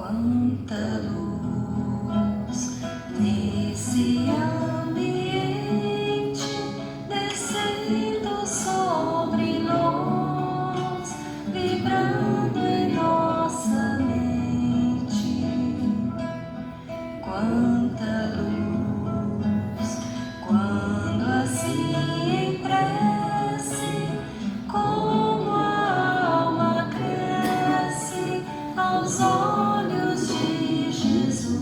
Quanta luz nesse ambiente, descendo sobre nós, vibrando em nossa mente. Quanta luz, quando assim em prece, como a alma cresce aos olhos de Jesus.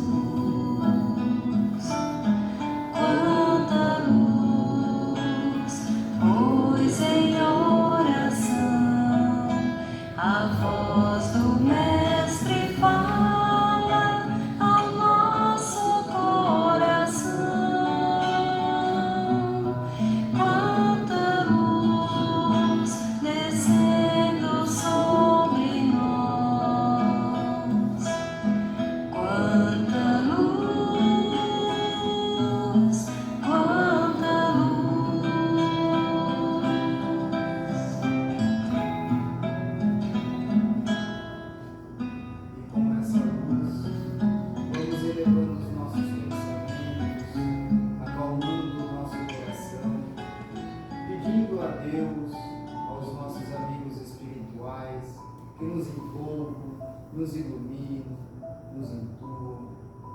Quanta luz, pois em oração a voz do Mestre fala ao nosso coração. Quanta luz descendo sobre nós. Quanta luz, quanta luz. E com essa luz, vamos elevando os nossos pensamentos, acalmando o nosso coração, pedindo a Deus, aos nossos amigos espirituais, que nos envolvam, nos iluminem, nos intuam,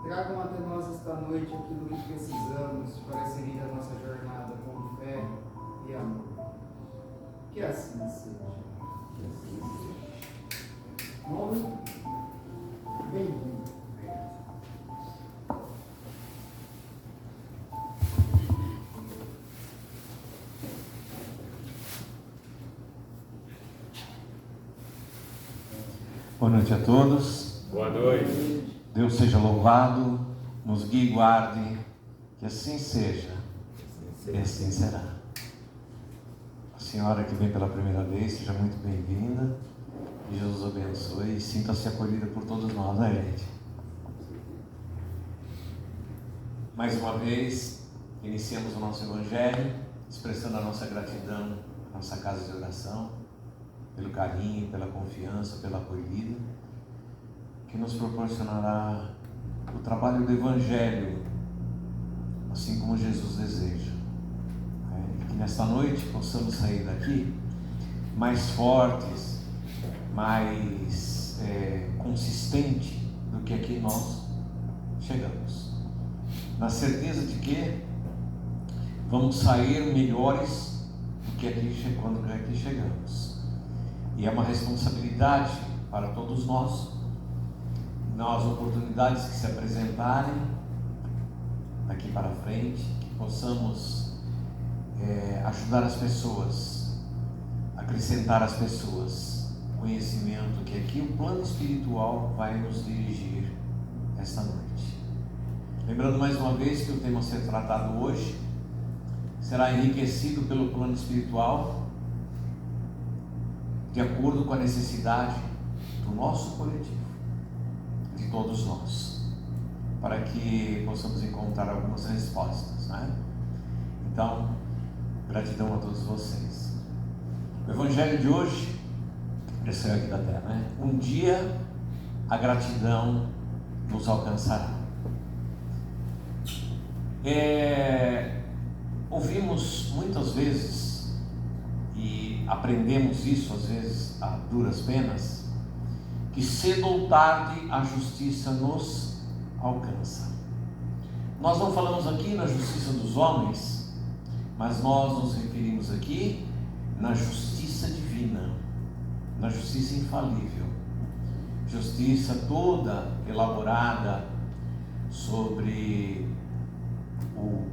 tragam até nós esta noite aquilo que precisamos para seguir a nossa jornada com fé e amor. Que assim seja. Que assim seja. Nome, bem-vindo. Boa noite a todos. Boa noite. Deus seja louvado, nos guie e guarde, que assim seja e assim será. A senhora que vem pela primeira vez, seja muito bem-vinda, e Jesus abençoe e sinta-se acolhida por todos nós, né, gente? Mais uma vez, iniciamos o nosso Evangelho, expressando a nossa gratidão à nossa casa de oração, pelo carinho, pela confiança, pela acolhida, que nos proporcionará o trabalho do Evangelho, assim como Jesus deseja. E que nesta noite possamos sair daqui mais fortes, mais consistentes do que aqui nós chegamos. Na certeza de que vamos sair melhores do que quando aqui chegamos. E é uma responsabilidade para todos nós, nas oportunidades que se apresentarem daqui para frente, que possamos ajudar as pessoas, acrescentar às pessoas conhecimento que aqui o plano espiritual vai nos dirigir esta noite. Lembrando mais uma vez que o tema a ser tratado hoje será enriquecido pelo plano espiritual de acordo com a necessidade do nosso coletivo, de todos nós, para que possamos encontrar algumas respostas, né? Então, gratidão a todos vocês. O Evangelho de hoje, esse é aqui da terra, né? Um dia a gratidão nos alcançará. Ouvimos muitas vezes e aprendemos isso às vezes a duras penas, que cedo ou tarde a justiça nos alcança. Nós não falamos aqui na justiça dos homens, mas nós nos referimos aqui na justiça divina, na justiça infalível, justiça toda elaborada sobre o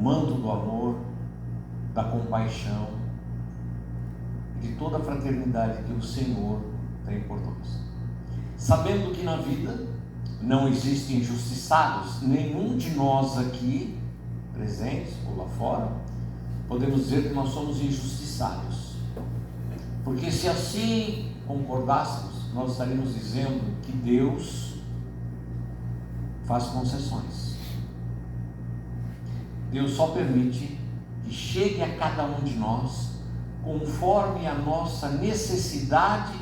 manto do amor, da compaixão, de toda a fraternidade que o Senhor tem por nós. Sabendo que na vida não existem injustiçados, nenhum de nós aqui presentes ou lá fora podemos dizer que nós somos injustiçados, porque se assim concordássemos, nós estaríamos dizendo que Deus faz concessões. Deus só permite que chegue a cada um de nós conforme a nossa necessidade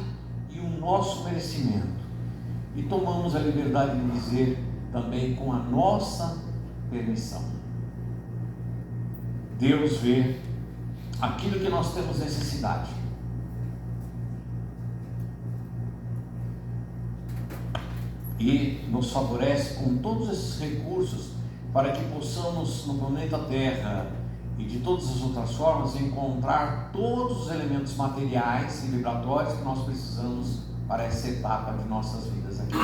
e o nosso merecimento. e tomamos a liberdade de dizer também com a nossa permissão. Deus vê aquilo que nós temos necessidade. E nos favorece com todos esses recursos para que possamos no planeta Terra e de todas as outras formas encontrar todos os elementos materiais e vibratórios que nós precisamos para essa etapa de nossas vidas aqui.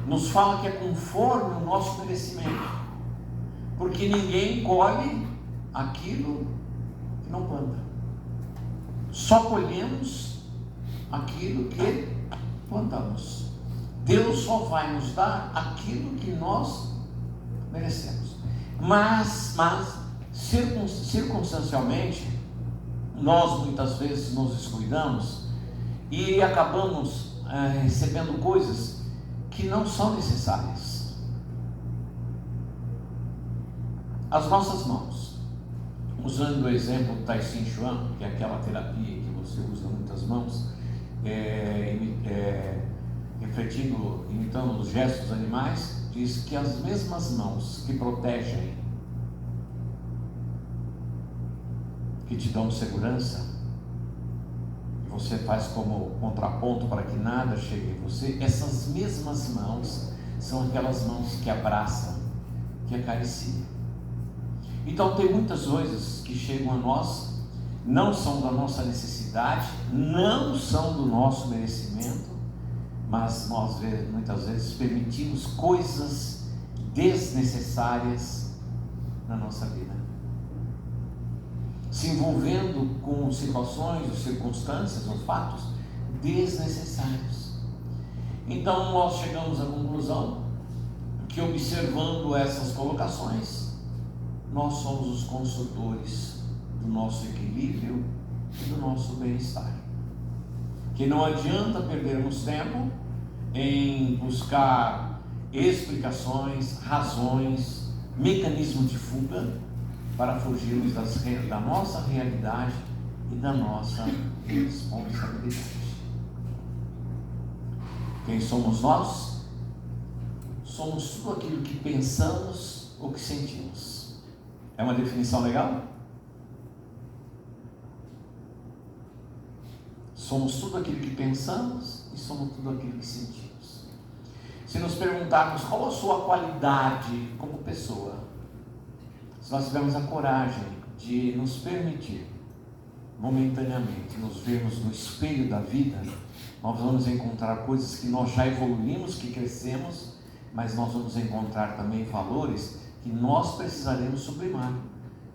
Nos fala que é conforme o nosso merecimento, porque ninguém colhe aquilo que não planta. Só colhemos aquilo que plantamos. Deus só vai nos dar aquilo que nós merecemos. Mas circunstancialmente, nós muitas vezes nos descuidamos e acabamos recebendo coisas que não são necessárias. As nossas mãos, usando o exemplo do Tai Chi Chuan, que é aquela terapia que você usa muitas mãos, refletindo, imitando os gestos dos animais, diz que as mesmas mãos que protegem, que te dão segurança, e você faz como contraponto para que nada chegue em você, essas mesmas mãos são aquelas mãos que abraçam, que acariciam. Então tem muitas coisas que chegam a nós, não são da nossa necessidade, não são do nosso merecimento, mas nós muitas vezes permitimos coisas desnecessárias na nossa vida, se envolvendo com situações ou circunstâncias ou fatos desnecessários. Então nós chegamos à conclusão que, observando essas colocações, nós somos os consultores do nosso equilíbrio e do nosso bem-estar. Que não adianta perdermos tempo em buscar explicações, razões, mecanismos de fuga para fugirmos da nossa realidade e da nossa responsabilidade. Quem somos nós? Somos tudo aquilo que pensamos ou que sentimos. É uma definição legal? Somos tudo aquilo que pensamos e somos tudo aquilo que sentimos. Se nos perguntarmos qual a sua qualidade como pessoa, se nós tivermos a coragem de nos permitir momentaneamente nos vermos no espelho da vida, nós vamos encontrar coisas que nós já evoluímos, que crescemos, mas nós vamos encontrar também valores que nós precisaremos sublimar,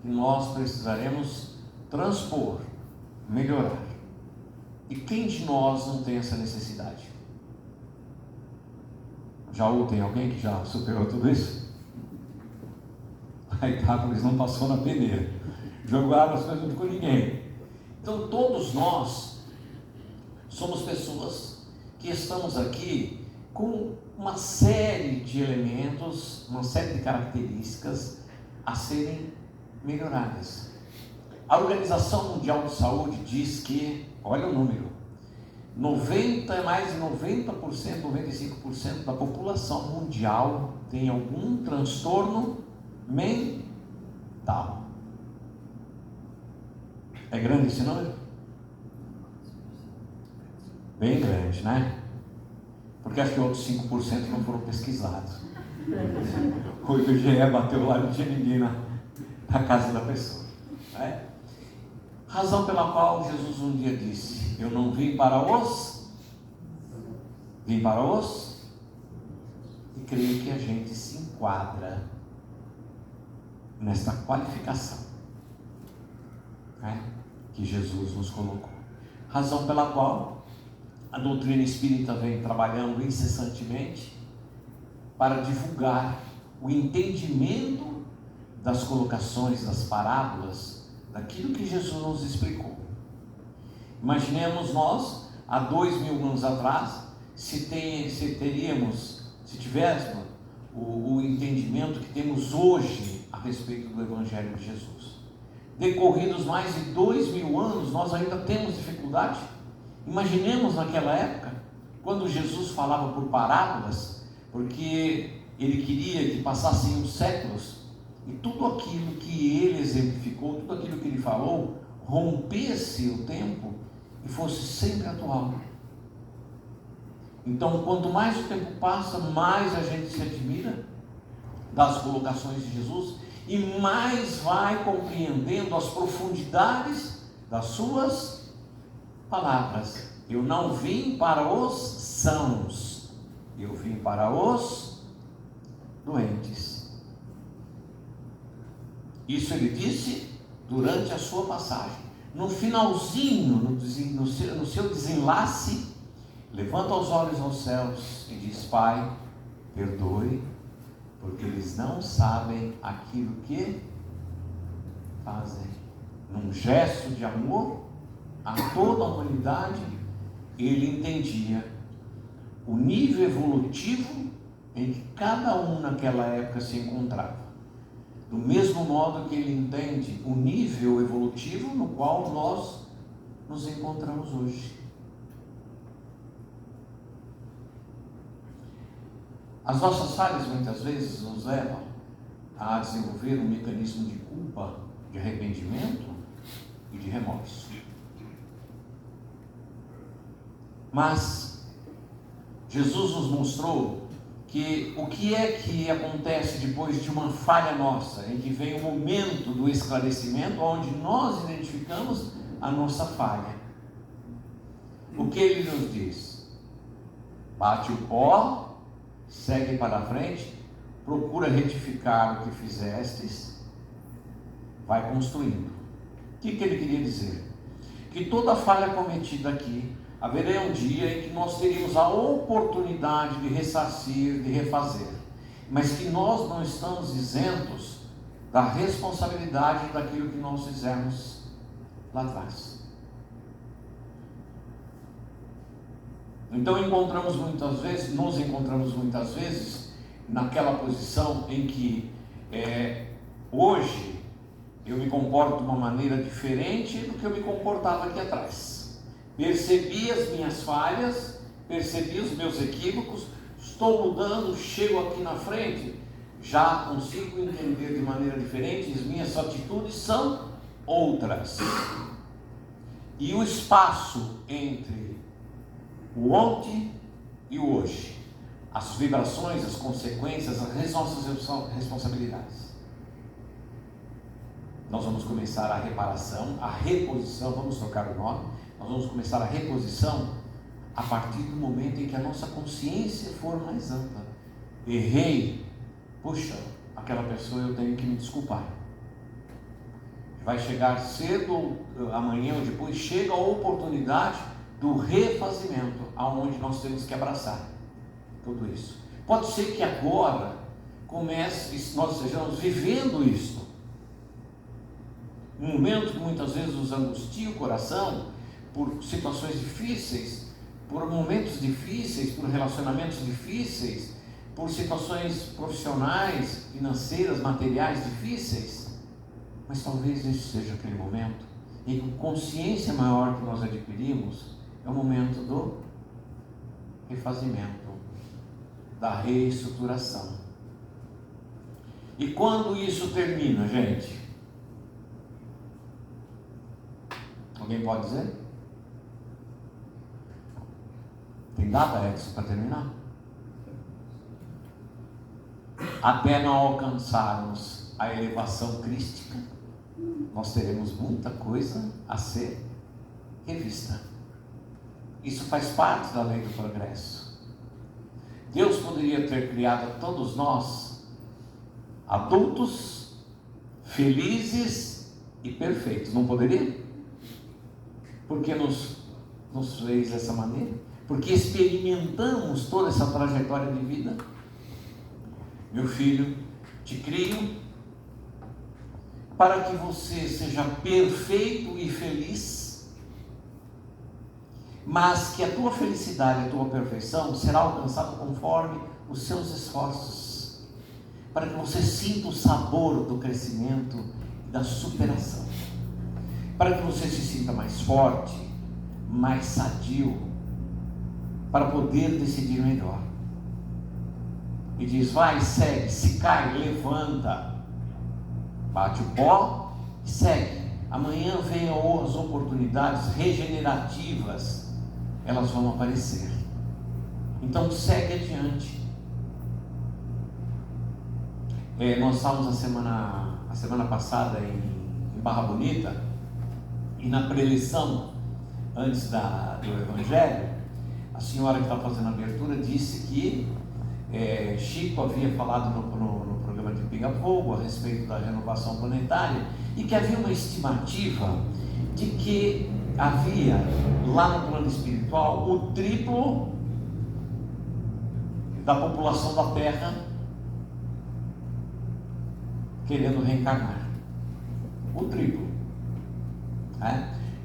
que nós precisaremos transpor, melhorar. E quem de nós não tem essa necessidade? Já tem alguém que já superou tudo isso? A Itápolis não passou na peneira, jogou água, as coisas não ficou ninguém. Então todos nós somos pessoas que estamos aqui com uma série de elementos, uma série de características a serem melhoradas. A Organização Mundial de Saúde diz que, olha o número, mais de 90%, 95% da população mundial tem algum transtorno mental. É grande esse número? Bem grande, né? Porque acho que outros 5% não foram pesquisados. O IBGE bateu lá e não tinha ninguém na casa da pessoa. Razão pela qual Jesus um dia disse: eu não vim para os, e creio que a gente se enquadra nesta qualificação que Jesus nos colocou. Razão pela qual a doutrina espírita vem trabalhando incessantemente para divulgar o entendimento das colocações, das parábolas, daquilo que Jesus nos explicou. Imaginemos nós, há 2000 anos atrás, se tivéssemos o entendimento que temos hoje a respeito do Evangelho de Jesus. Decorridos mais de 2000 anos, nós ainda temos dificuldade. Imaginemos naquela época quando Jesus falava por parábolas, porque ele queria que passassem os séculos e tudo aquilo que ele exemplificou, tudo aquilo que ele falou, rompesse o tempo e fosse sempre atual. Então, quanto mais o tempo passa, mais a gente se admira das colocações de Jesus e mais vai compreendendo as profundidades das suas palavras. Eu não vim para os sãos, eu vim para os doentes. Isso ele disse durante a sua passagem. No finalzinho, no seu desenlace, levanta os olhos aos céus e diz: Pai, perdoe, porque eles não sabem aquilo que fazem. Num gesto de amor a toda a humanidade, ele entendia o nível evolutivo em que cada um naquela época se encontrava. Do mesmo modo que ele entende o nível evolutivo no qual nós nos encontramos hoje. As nossas falhas muitas vezes nos levam a desenvolver um mecanismo de culpa, de arrependimento e de remorso. Mas Jesus nos mostrou que o que é que acontece depois de uma falha nossa, em que vem o momento do esclarecimento, onde nós identificamos a nossa falha. O que ele nos diz? Bate o pó, segue para a frente, procura retificar o que fizestes, vai construindo. O que ele queria dizer? Que toda falha cometida aqui, haverá um dia em que nós teríamos a oportunidade de ressarcir, de refazer, mas que nós não estamos isentos da responsabilidade daquilo que nós fizemos lá atrás. Então nos encontramos muitas vezes naquela posição em que hoje eu me comporto de uma maneira diferente do que eu me comportava aqui atrás. Percebi as minhas falhas, percebi os meus equívocos, estou mudando, chego aqui na frente, já consigo entender de maneira diferente, as minhas atitudes são outras. E o espaço entre o ontem e o hoje, as vibrações, as consequências, as nossas responsabilidades. Nós vamos começar a reparação, a reposição, vamos trocar o nome. Nós vamos começar a reposição a partir do momento em que a nossa consciência for mais ampla. Errei, puxa, aquela pessoa eu tenho que me desculpar. Vai chegar cedo, amanhã ou depois, chega a oportunidade do refazimento, aonde nós temos que abraçar tudo isso. Pode ser que agora nós estejamos vivendo isso. Um momento que muitas vezes nos angustia o coração, por situações difíceis, por momentos difíceis, por relacionamentos difíceis, por situações profissionais, financeiras, materiais difíceis, mas talvez esse seja aquele momento em que a consciência maior que nós adquirimos é o momento do refazimento, da reestruturação. E quando isso termina, gente? Alguém pode dizer? Tem data, Edson, para terminar? Até não alcançarmos a elevação crística, nós teremos muita coisa a ser revista. Isso faz parte da lei do progresso. Deus poderia ter criado a todos nós adultos, felizes e perfeitos, não poderia? Por que nos fez dessa maneira? Porque experimentamos toda essa trajetória de vida. Meu filho, te crio para que você seja perfeito e feliz, mas que a tua felicidade, a tua perfeição será alcançada conforme os seus esforços, para que você sinta o sabor do crescimento e da superação, para que você se sinta mais forte, mais sadio, para poder decidir melhor. E diz: vai, segue, se cai, levanta, bate o pó e segue. Amanhã venham as oportunidades regenerativas, elas vão aparecer. Então segue adiante. Nós estávamos a semana passada em Barra Bonita, e na preleção antes do Evangelho, a senhora que está fazendo a abertura disse que Chico havia falado no programa de Pinga Fogo a respeito da renovação planetária, e que havia uma estimativa de que havia lá no plano espiritual o triplo da população da Terra querendo reencarnar. O triplo.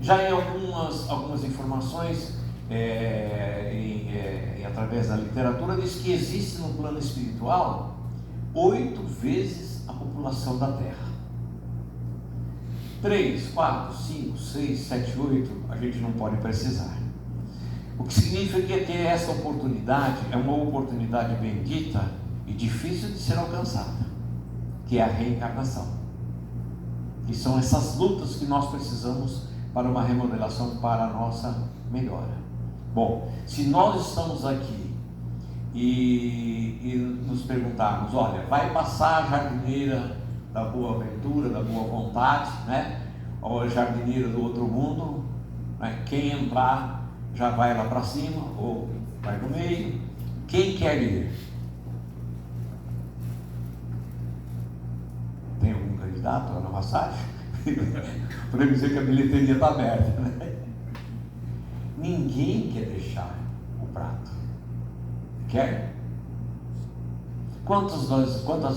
Já em algumas informações, através da literatura, diz que existe no plano espiritual 8 vezes a população da Terra. 3, 4, 5, 6, 7, 8, a gente não pode precisar. O que significa que essa oportunidade é uma oportunidade bendita e difícil de ser alcançada, que é a reencarnação. E são essas lutas que nós precisamos para uma remodelação, para a nossa melhora. Bom, se nós estamos aqui e nos perguntarmos: olha, vai passar a jardineira da boa aventura, da boa vontade, ou a jardineira do outro mundo, quem entrar já vai lá para cima, ou vai no meio. Quem quer ir? Tem algum candidato lá na passagem? Para dizer que a bilheteria está aberta, Ninguém quer deixar o prato. Quer? Quantas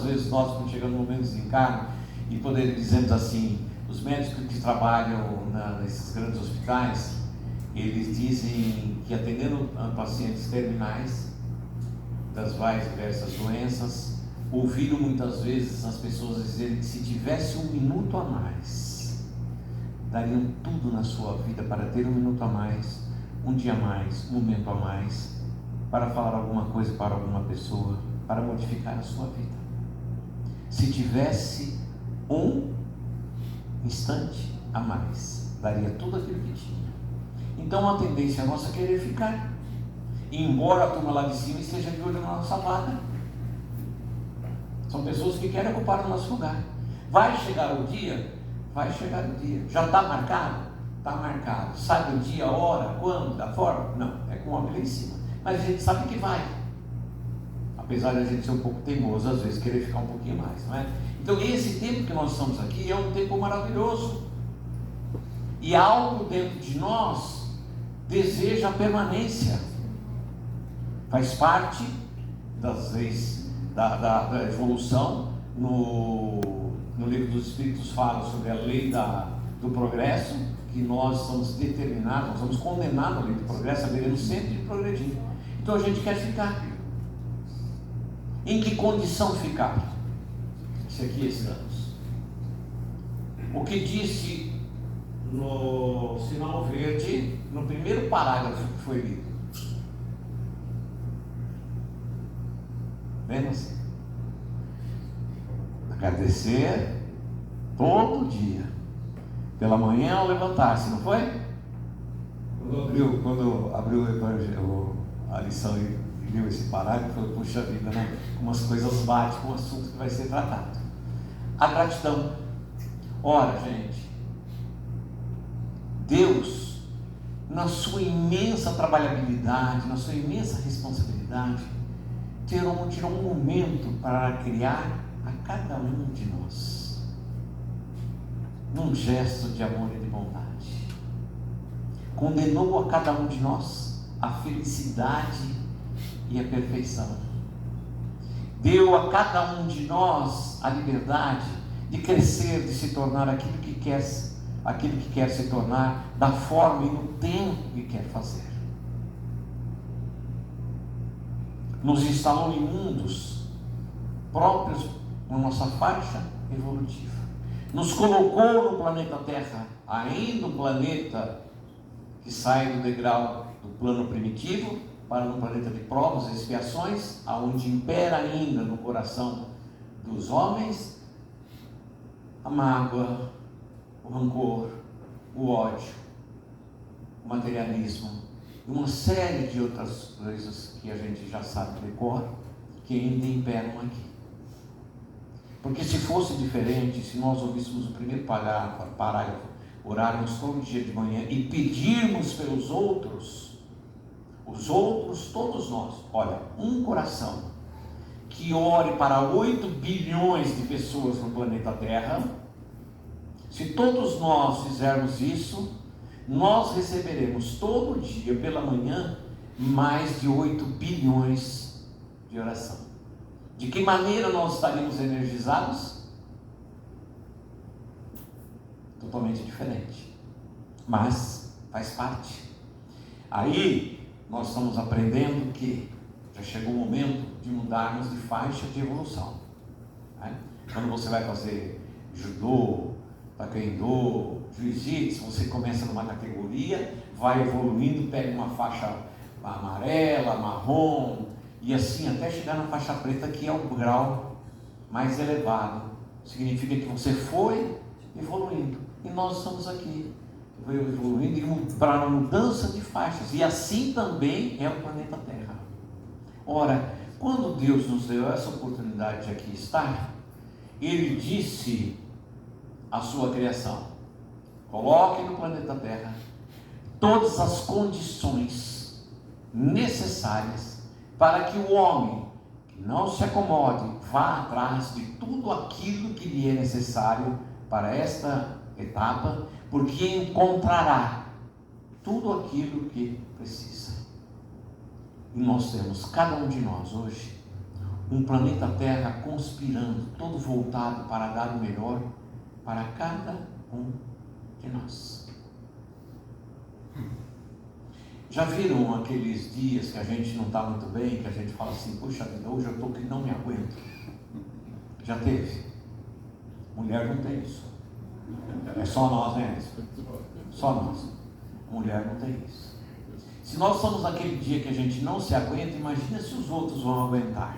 vezes nós, quando chegamos no momento de desencarno, e dizemos assim, os médicos que trabalham nesses grandes hospitais, eles dizem que atendendo a pacientes terminais das mais diversas doenças, ouviram muitas vezes as pessoas dizerem que se tivesse um minuto a mais, dariam tudo na sua vida para ter um minuto a mais, um dia a mais, um momento a mais, para falar alguma coisa para alguma pessoa, para modificar a sua vida. Se tivesse um instante a mais, daria tudo aquilo que tinha. Então a tendência nossa é querer ficar, embora a turma lá de cima esteja de olho na nossa vaga. São pessoas que querem ocupar o nosso lugar. Vai chegar o dia? Vai chegar o dia. Já está marcado? Está marcado. Sabe o dia, a hora, quando, da forma? Não, é com a lá em cima. Mas a gente sabe que vai. Apesar de a gente ser um pouco teimoso, às vezes querer ficar um pouquinho mais, não é? Então esse tempo que nós estamos aqui é um tempo maravilhoso. E algo dentro de nós deseja a permanência. Faz parte das leis da evolução. No livro dos Espíritos fala sobre a lei do progresso, que nós estamos determinados, nós somos condenados à lei do progresso, haveremos sempre de progredir. Então a gente quer ficar. Em que condição ficar? Se aqui estamos. O que disse no sinal verde, no primeiro parágrafo que foi lido. Vendo assim? Agradecer todo dia, pela manhã ao levantar-se, não foi? Quando abriu a lição e leu esse parágrafo, eu falei: puxa vida, né? Umas coisas batem com o assunto que vai ser tratado. A gratidão. Ora, gente, Deus, na sua imensa trabalhabilidade, na sua imensa responsabilidade, tirou um momento para criar a cada um de nós, num gesto de amor e de bondade. Condenou a cada um de nós a felicidade e a perfeição. Deu a cada um de nós a liberdade de crescer, de se tornar aquilo que quer se tornar, da forma e no tempo que quer fazer. Nos instalou em mundos próprios na nossa faixa evolutiva. Nos colocou no planeta Terra, ainda um planeta que sai do degrau do plano primitivo, para um planeta de provas e expiações, aonde impera ainda no coração dos homens a mágoa, o rancor, o ódio, o materialismo e uma série de outras coisas que a gente já sabe de cor, que ainda imperam aqui. Porque se fosse diferente, se nós ouvíssemos o primeiro parágrafo, orarmos todo dia de manhã e pedirmos pelos outros, os outros, todos nós, olha, um coração que ore para 8 bilhões de pessoas no planeta Terra, se todos nós fizermos isso, nós receberemos todo dia pela manhã mais de 8 bilhões de oração. De que maneira nós estaríamos energizados? Totalmente diferente, mas faz parte. Aí nós estamos aprendendo que já chegou o momento de mudarmos de faixa de evolução, né? Quando você vai fazer judô, taekwondo, jiu-jitsu, você começa numa categoria, vai evoluindo, pega uma faixa amarela, marrom, e assim até chegar na faixa preta, que é o grau mais elevado. Significa que você foi evoluindo, e nós estamos aqui evoluindo para a mudança de faixas, e assim também é o planeta Terra. Ora, quando Deus nos deu essa oportunidade de aqui estar, Ele disse à sua criação: coloque no planeta Terra todas as condições necessárias para que o homem não se acomode, vá atrás de tudo aquilo que lhe é necessário para esta etapa, porque encontrará tudo aquilo que precisa. E nós temos, cada um de nós hoje, um planeta Terra conspirando, todo voltado para dar o melhor para cada um de nós. Já viram aqueles dias que a gente não está muito bem, que a gente fala assim: puxa vida, hoje eu estou que não me aguento? Já teve? Mulher não tem isso. É só nós, né? Só nós. Mulher não tem isso. Se nós estamos naquele dia que a gente não se aguenta, imagina se os outros vão aguentar.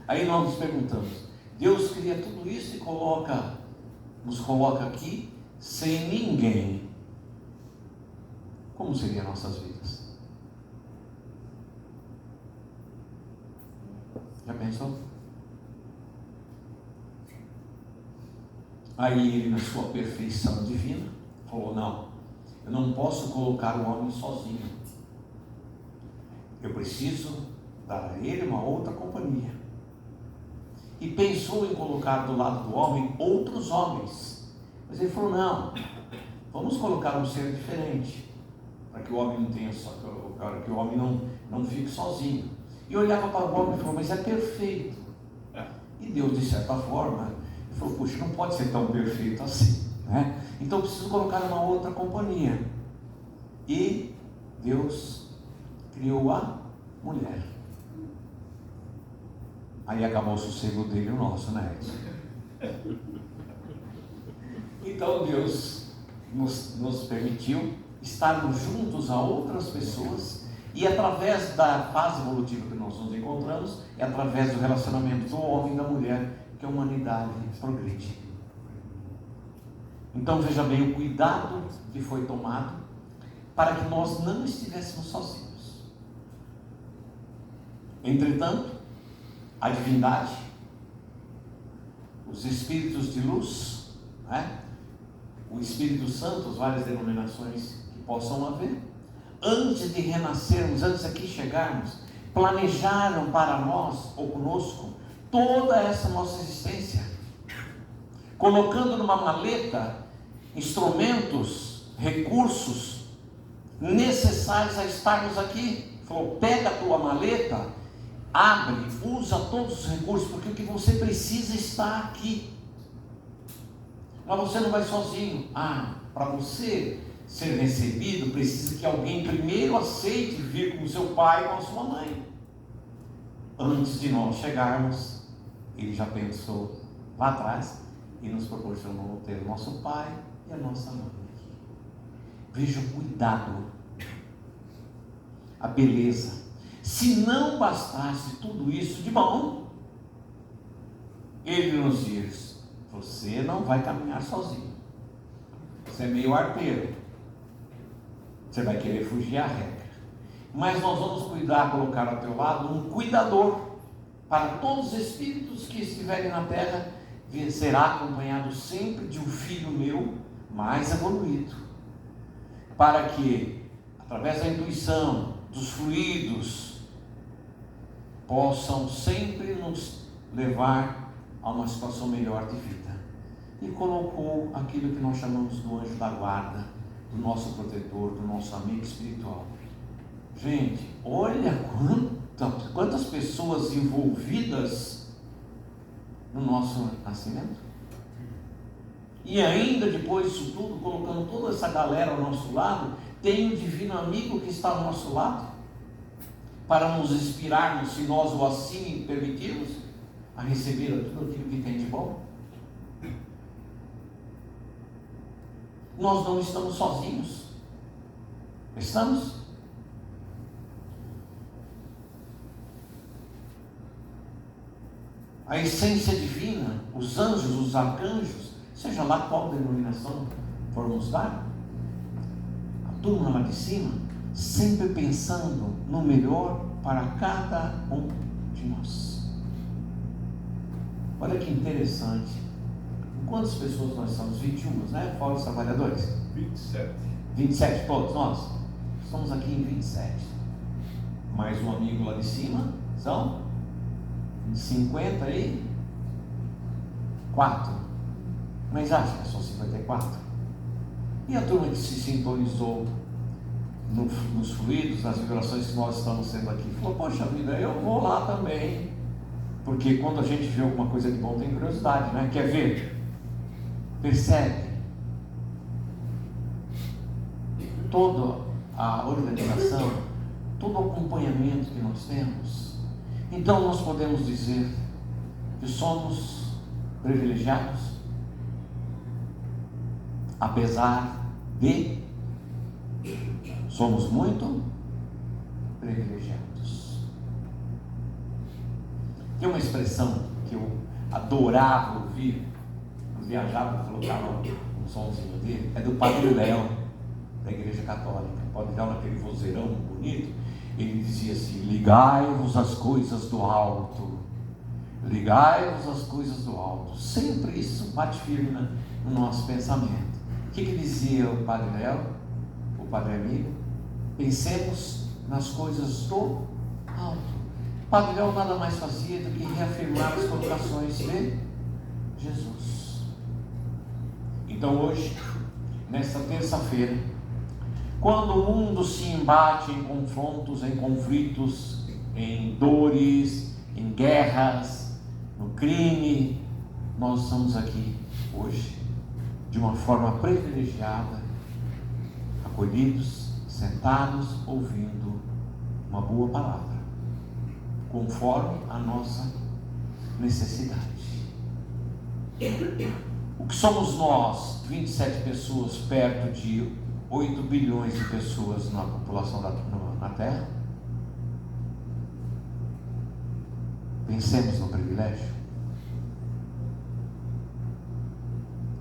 Aí nós nos perguntamos: Deus cria tudo isso e nos coloca aqui sem ninguém. Como seriam nossas vidas? Já pensou? Aí ele, na sua perfeição divina, falou: não, eu não posso colocar o homem sozinho. Eu preciso dar a ele uma outra companhia. E pensou em colocar do lado do homem outros homens. Mas ele falou: não, vamos colocar um ser diferente, para que o homem não tenha para que o homem não fique sozinho. E olhava para o homem e falou: mas é perfeito. E Deus, de certa forma, falou: puxa, não pode ser tão perfeito assim, né? Então eu preciso colocar uma outra companhia. E Deus criou a mulher. Aí acabou o sossego dele e o nosso, né? Então Deus nos permitiu estarmos juntos a outras pessoas, e através da fase evolutiva que nós nos encontramos, é através do relacionamento do homem e da mulher que a humanidade progride. Então veja bem o cuidado que foi tomado para que nós não estivéssemos sozinhos. Entretanto, a divindade, os espíritos de luz, né? O Espírito Santo, as várias denominações que possam haver, antes de renascermos, antes aqui chegarmos, planejaram para nós, ou conosco, toda essa nossa existência, colocando numa maleta instrumentos, recursos necessários a estarmos aqui. Falou: pega a tua maleta, abre, usa todos os recursos, porque o que você precisa está aqui. Mas você não vai sozinho. Para você ser recebido, precisa que alguém primeiro aceite vir com o seu pai ou com a sua mãe. Antes de nós chegarmos, ele já pensou lá atrás e nos proporcionou ter o nosso pai e a nossa mãe aqui. Veja o cuidado a beleza. Se não bastasse tudo isso de bom, ele nos diz: você não vai caminhar sozinho. Você é meio arteiro. Você vai querer fugir à regra. Mas nós vamos cuidar, colocar ao teu lado um cuidador para todos os espíritos que estiverem na terra. Será acompanhado sempre de um filho meu mais evoluído, para que, através da intuição, dos fluidos, possam sempre nos levar a uma situação melhor de vida. E colocou aquilo que nós chamamos do anjo da guarda, do nosso protetor, do nosso amigo espiritual. Gente, olha quantas pessoas envolvidas no nosso nascimento. E ainda depois disso tudo, colocando toda essa galera ao nosso lado, tem um divino amigo que está ao nosso lado, para nos inspirarmos, se nós o assim permitirmos, a receber tudo aquilo que tem de bom. Nós não estamos sozinhos. Estamos? A essência divina, os anjos, os arcanjos, seja lá qual denominação formos dar, a turma lá de cima, sempre pensando no melhor para cada um de nós. Olha que interessante. Quantas pessoas nós somos? 21, né? Fora os trabalhadores? 27. 27 todos nós? Estamos aqui em 27. Mais um amigo lá de cima, são 54. Mas acho que são 54. E a turma que se sintonizou nos fluidos, nas vibrações que nós estamos sendo aqui, falou: poxa vida, eu vou lá também. Porque quando a gente vê alguma coisa de bom, tem curiosidade, né? Quer ver? Percebe? Toda a organização, todo o acompanhamento que nós temos. Então nós podemos dizer que somos privilegiados, apesar de somos muito privilegiados. Tem uma expressão que eu adorava ouvir, eu viajava, colocava um somzinho dele, é do Padre Léo, da Igreja Católica. O Padre Léo, naquele vozeirão bonito, ele dizia assim: ligai-vos às coisas do alto, ligai-vos às coisas do alto. Sempre isso bate firme no nosso pensamento. O que dizia o Padre Léo, o Padre amigo? Pensemos nas coisas do alto. O Padre Léo nada mais fazia do que reafirmar as colocações de Jesus. Então hoje, nesta terça-feira, quando o mundo se embate em confrontos, em conflitos, em dores, em guerras, no crime, nós estamos aqui hoje de uma forma privilegiada, acolhidos, sentados, ouvindo uma boa palavra, conforme a nossa necessidade. O que somos nós, 27 pessoas, perto de 8 bilhões de pessoas na população na Terra? Pensemos no privilégio.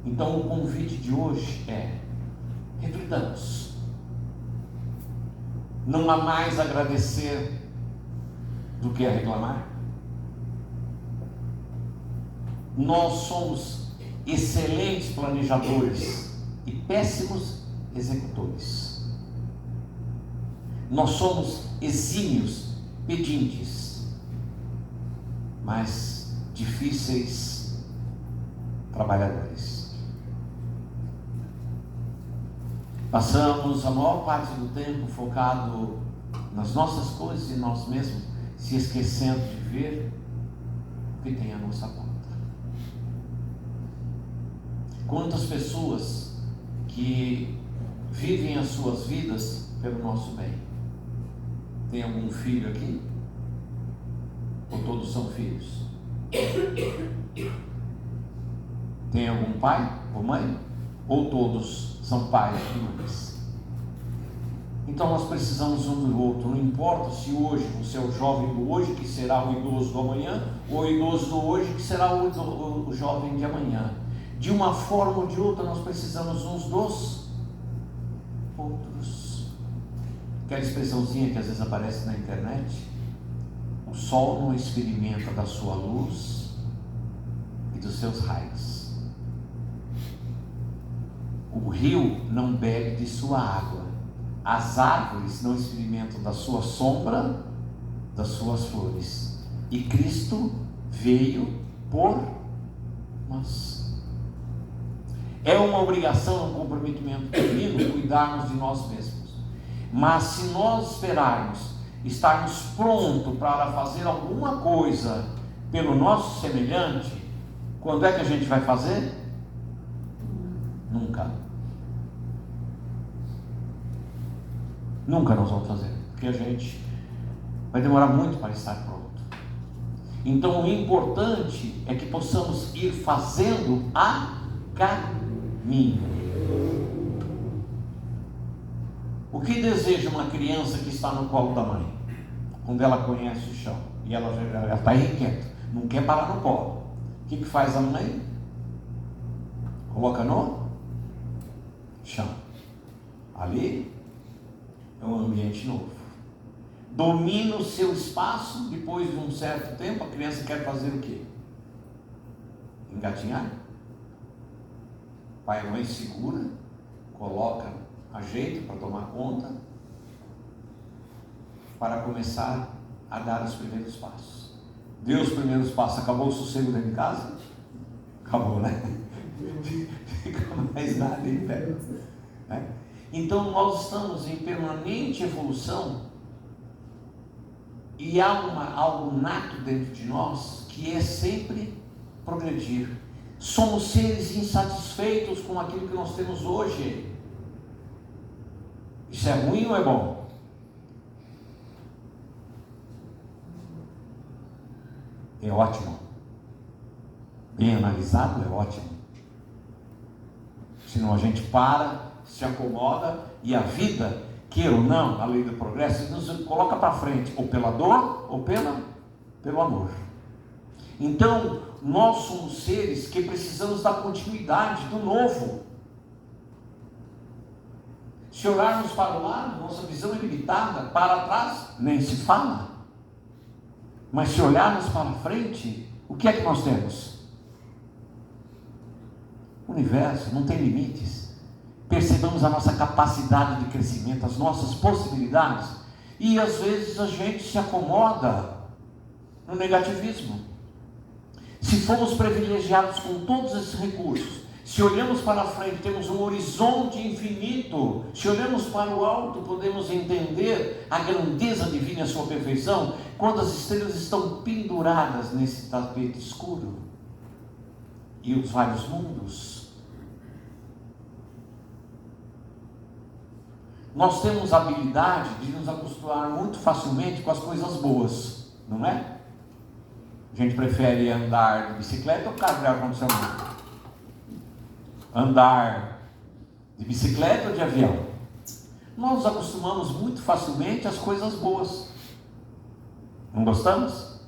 Então o convite de hoje é: reflitamos. Não há mais agradecer do que a reclamar. Nós somos excelentes planejadores e péssimos executores. Nós somos exímios pedintes, mas difíceis trabalhadores. Passamos a maior parte do tempo focado nas nossas coisas e nós mesmos, se esquecendo de ver o que tem à nossa volta. Quantas pessoas que vivem as suas vidas pelo nosso bem? Tem algum filho aqui? Ou todos são filhos? Tem algum pai ou mãe? Ou todos são pais e mães? Então nós precisamos um do outro, não importa importa se hoje você é o jovem do hoje que será o idoso do amanhã, ou o idoso do hoje que será o jovem de amanhã. De uma forma ou de outra nós precisamos uns dos outros. Aquela expressãozinha que às vezes aparece na internet: o sol não experimenta da sua luz e dos seus raios. O rio não bebe de sua água. As árvores não experimentam da sua sombra, das suas flores. E Cristo veio por nós. É uma obrigação, um comprometimento divino cuidarmos de nós mesmos. Mas se nós esperarmos estarmos prontos para fazer alguma coisa pelo nosso semelhante, quando é que a gente vai fazer? Nunca. Nunca nós vamos fazer, porque a gente vai demorar muito para estar pronto. Então o importante é que possamos ir fazendo a caminho. O que deseja uma criança que está no colo da mãe? Quando ela conhece o chão e ela está inquieta, não quer parar no colo, o que faz a mãe? Coloca no chão. Ali é um ambiente novo. Domina o seu espaço. Depois de um certo tempo, a criança quer fazer o quê? Engatinhar. Pai e mãe segura, coloca, ajeita para tomar conta, para começar a dar os primeiros passos. Deu os primeiros passos, acabou o sossego dentro de casa? Acabou, né? Fica mais nada em pé, né? Então nós estamos em permanente evolução e há algo nato dentro de nós que é sempre progredir. Somos seres insatisfeitos com aquilo que nós temos hoje. Isso é ruim ou é bom? É ótimo. Bem analisado, é ótimo. Senão a gente para, se acomoda e a vida, queira ou não, a lei do progresso nos coloca para frente, ou pela dor ou pelo amor. Então nós somos seres que precisamos da continuidade, do novo. Se olharmos para o lado, nossa visão é limitada. Para trás nem se fala. Mas se olharmos para frente, o que é que nós temos? O universo não tem limites. Percebamos a nossa capacidade de crescimento, as nossas possibilidades, e às vezes a gente se acomoda no negativismo. Se fomos privilegiados com todos esses recursos, se olhamos para frente, temos um horizonte infinito, se olhamos para o alto, podemos entender a grandeza divina e a sua perfeição, quando as estrelas estão penduradas nesse tapete escuro, e os vários mundos. Nós temos a habilidade de nos acostumar muito facilmente com as coisas boas, não é? A gente prefere andar de bicicleta ou carro de ar-condicionado? Andar de bicicleta ou de avião? Nós nos acostumamos muito facilmente às coisas boas. Não gostamos?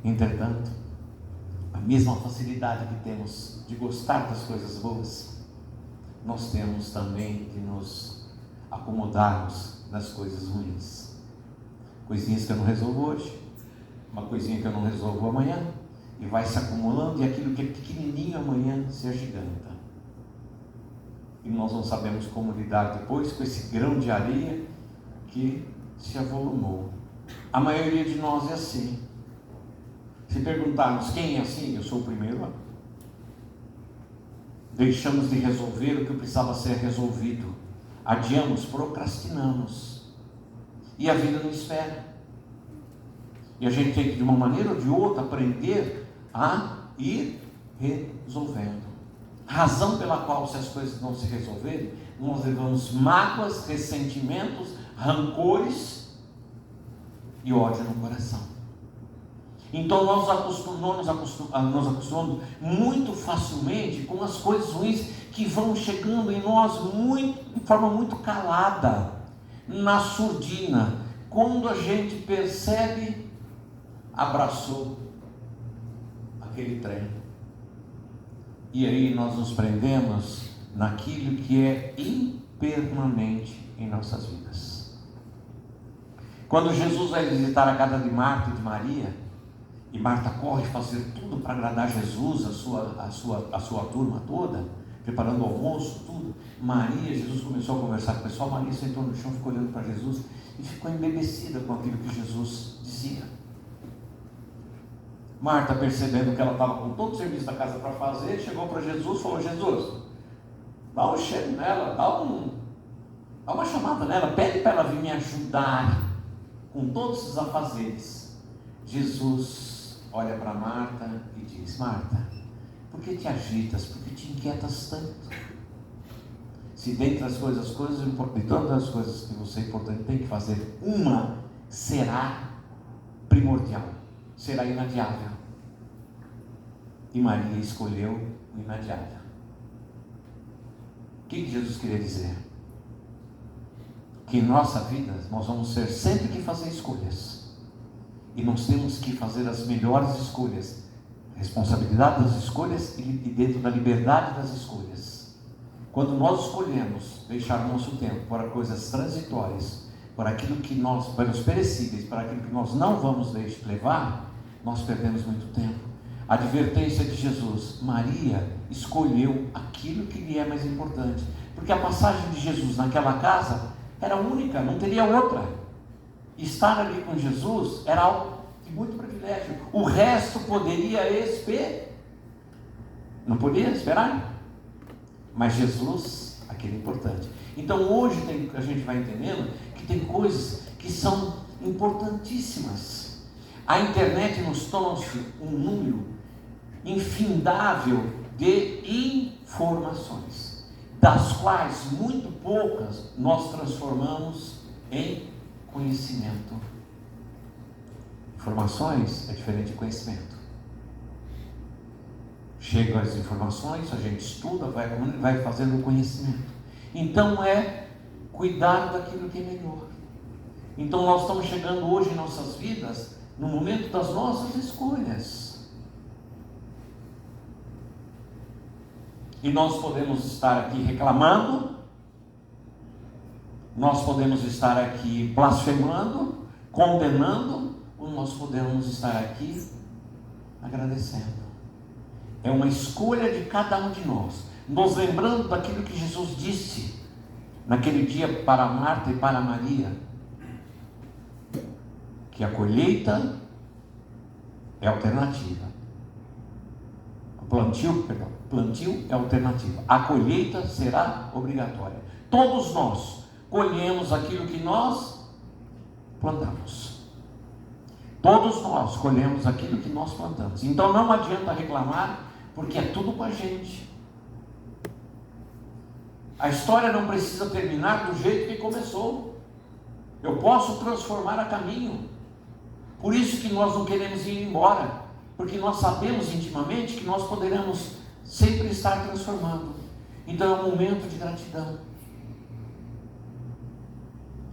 Entretanto, a mesma facilidade que temos de gostar das coisas boas, nós temos também de nos acomodarmos nas coisas ruins. Coisinhas que eu não resolvo hoje, uma coisinha que eu não resolvo amanhã, e vai se acumulando, e aquilo que é pequenininho amanhã se agiganta. E nós não sabemos como lidar depois com esse grão de areia que se avolumou. A maioria de nós é assim. Se perguntarmos quem é assim, eu sou o primeiro. Deixamos de resolver o que precisava ser resolvido. Adiamos, procrastinamos. E a vida não espera. E a gente tem que, de uma maneira ou de outra, aprender a ir resolvendo. Razão pela qual, se as coisas não se resolverem, nós levamos mágoas, ressentimentos, rancores e ódio no coração. Então nós nos acostumamos muito facilmente com as coisas ruins que vão chegando em nós de forma muito calada, na surdina, quando a gente percebe, abraçou aquele trem. E aí nós nos prendemos naquilo que é impermanente em nossas vidas. Quando Jesus vai visitar a casa de Marta e de Maria, e Marta corre fazer tudo para agradar Jesus, a sua turma toda, preparando o almoço, tudo. Maria, Jesus começou a conversar com o pessoal. Maria sentou no chão, ficou olhando para Jesus e ficou embebecida com aquilo que Jesus dizia. Marta, percebendo que ela estava com todo o serviço da casa para fazer, chegou para Jesus e falou: Jesus, dá um cheiro nela, dá uma chamada nela, pede para ela vir me ajudar com todos os afazeres. Jesus olha para Marta e diz: Marta, por que te agitas? Por que te inquietas tanto? Se dentre as coisas importantes, de todas as coisas que você é importante tem que fazer, uma será primordial, será inadiável. E Maria escolheu o inadiável. O que Jesus queria dizer? Que em nossa vida nós vamos ter sempre que fazer escolhas. E nós temos que fazer as melhores escolhas. Responsabilidade das escolhas e dentro da liberdade das escolhas. Quando nós escolhemos deixar o nosso tempo para coisas transitórias, para aquilo que nós, para os perecíveis, para aquilo que nós não vamos levar, nós perdemos muito tempo. A advertência de Jesus: Maria escolheu aquilo que lhe é mais importante, porque a passagem de Jesus naquela casa era única, não teria outra. Estar ali com Jesus era algo de muito privilégio. O resto poderia não podia esperar, mas Jesus, aquele importante. Então hoje a gente vai entendendo que tem coisas que são importantíssimas. A internet nos torna-se um número infindável de informações, das quais muito poucas nós transformamos em conhecimento. Informações é diferente de conhecimento. Chegam as informações, a gente estuda, vai fazendo o conhecimento. Então é cuidar daquilo que é melhor. Então nós estamos chegando hoje em nossas vidas no momento das nossas escolhas. E nós podemos estar aqui reclamando, nós podemos estar aqui blasfemando, condenando, ou nós podemos estar aqui agradecendo. É uma escolha de cada um de nós, nos lembrando daquilo que Jesus disse naquele dia para Marta e para Maria, que a colheita é alternativa. Plantio é alternativa. A colheita será obrigatória. Todos nós colhemos aquilo que nós plantamos. Todos nós colhemos aquilo que nós plantamos. Então não adianta reclamar, porque é tudo com a gente. A história não precisa terminar do jeito que começou. Eu posso transformar a caminho. Por isso que nós não queremos ir embora, porque nós sabemos intimamente que nós poderemos sempre estar transformando. Então é um momento de gratidão.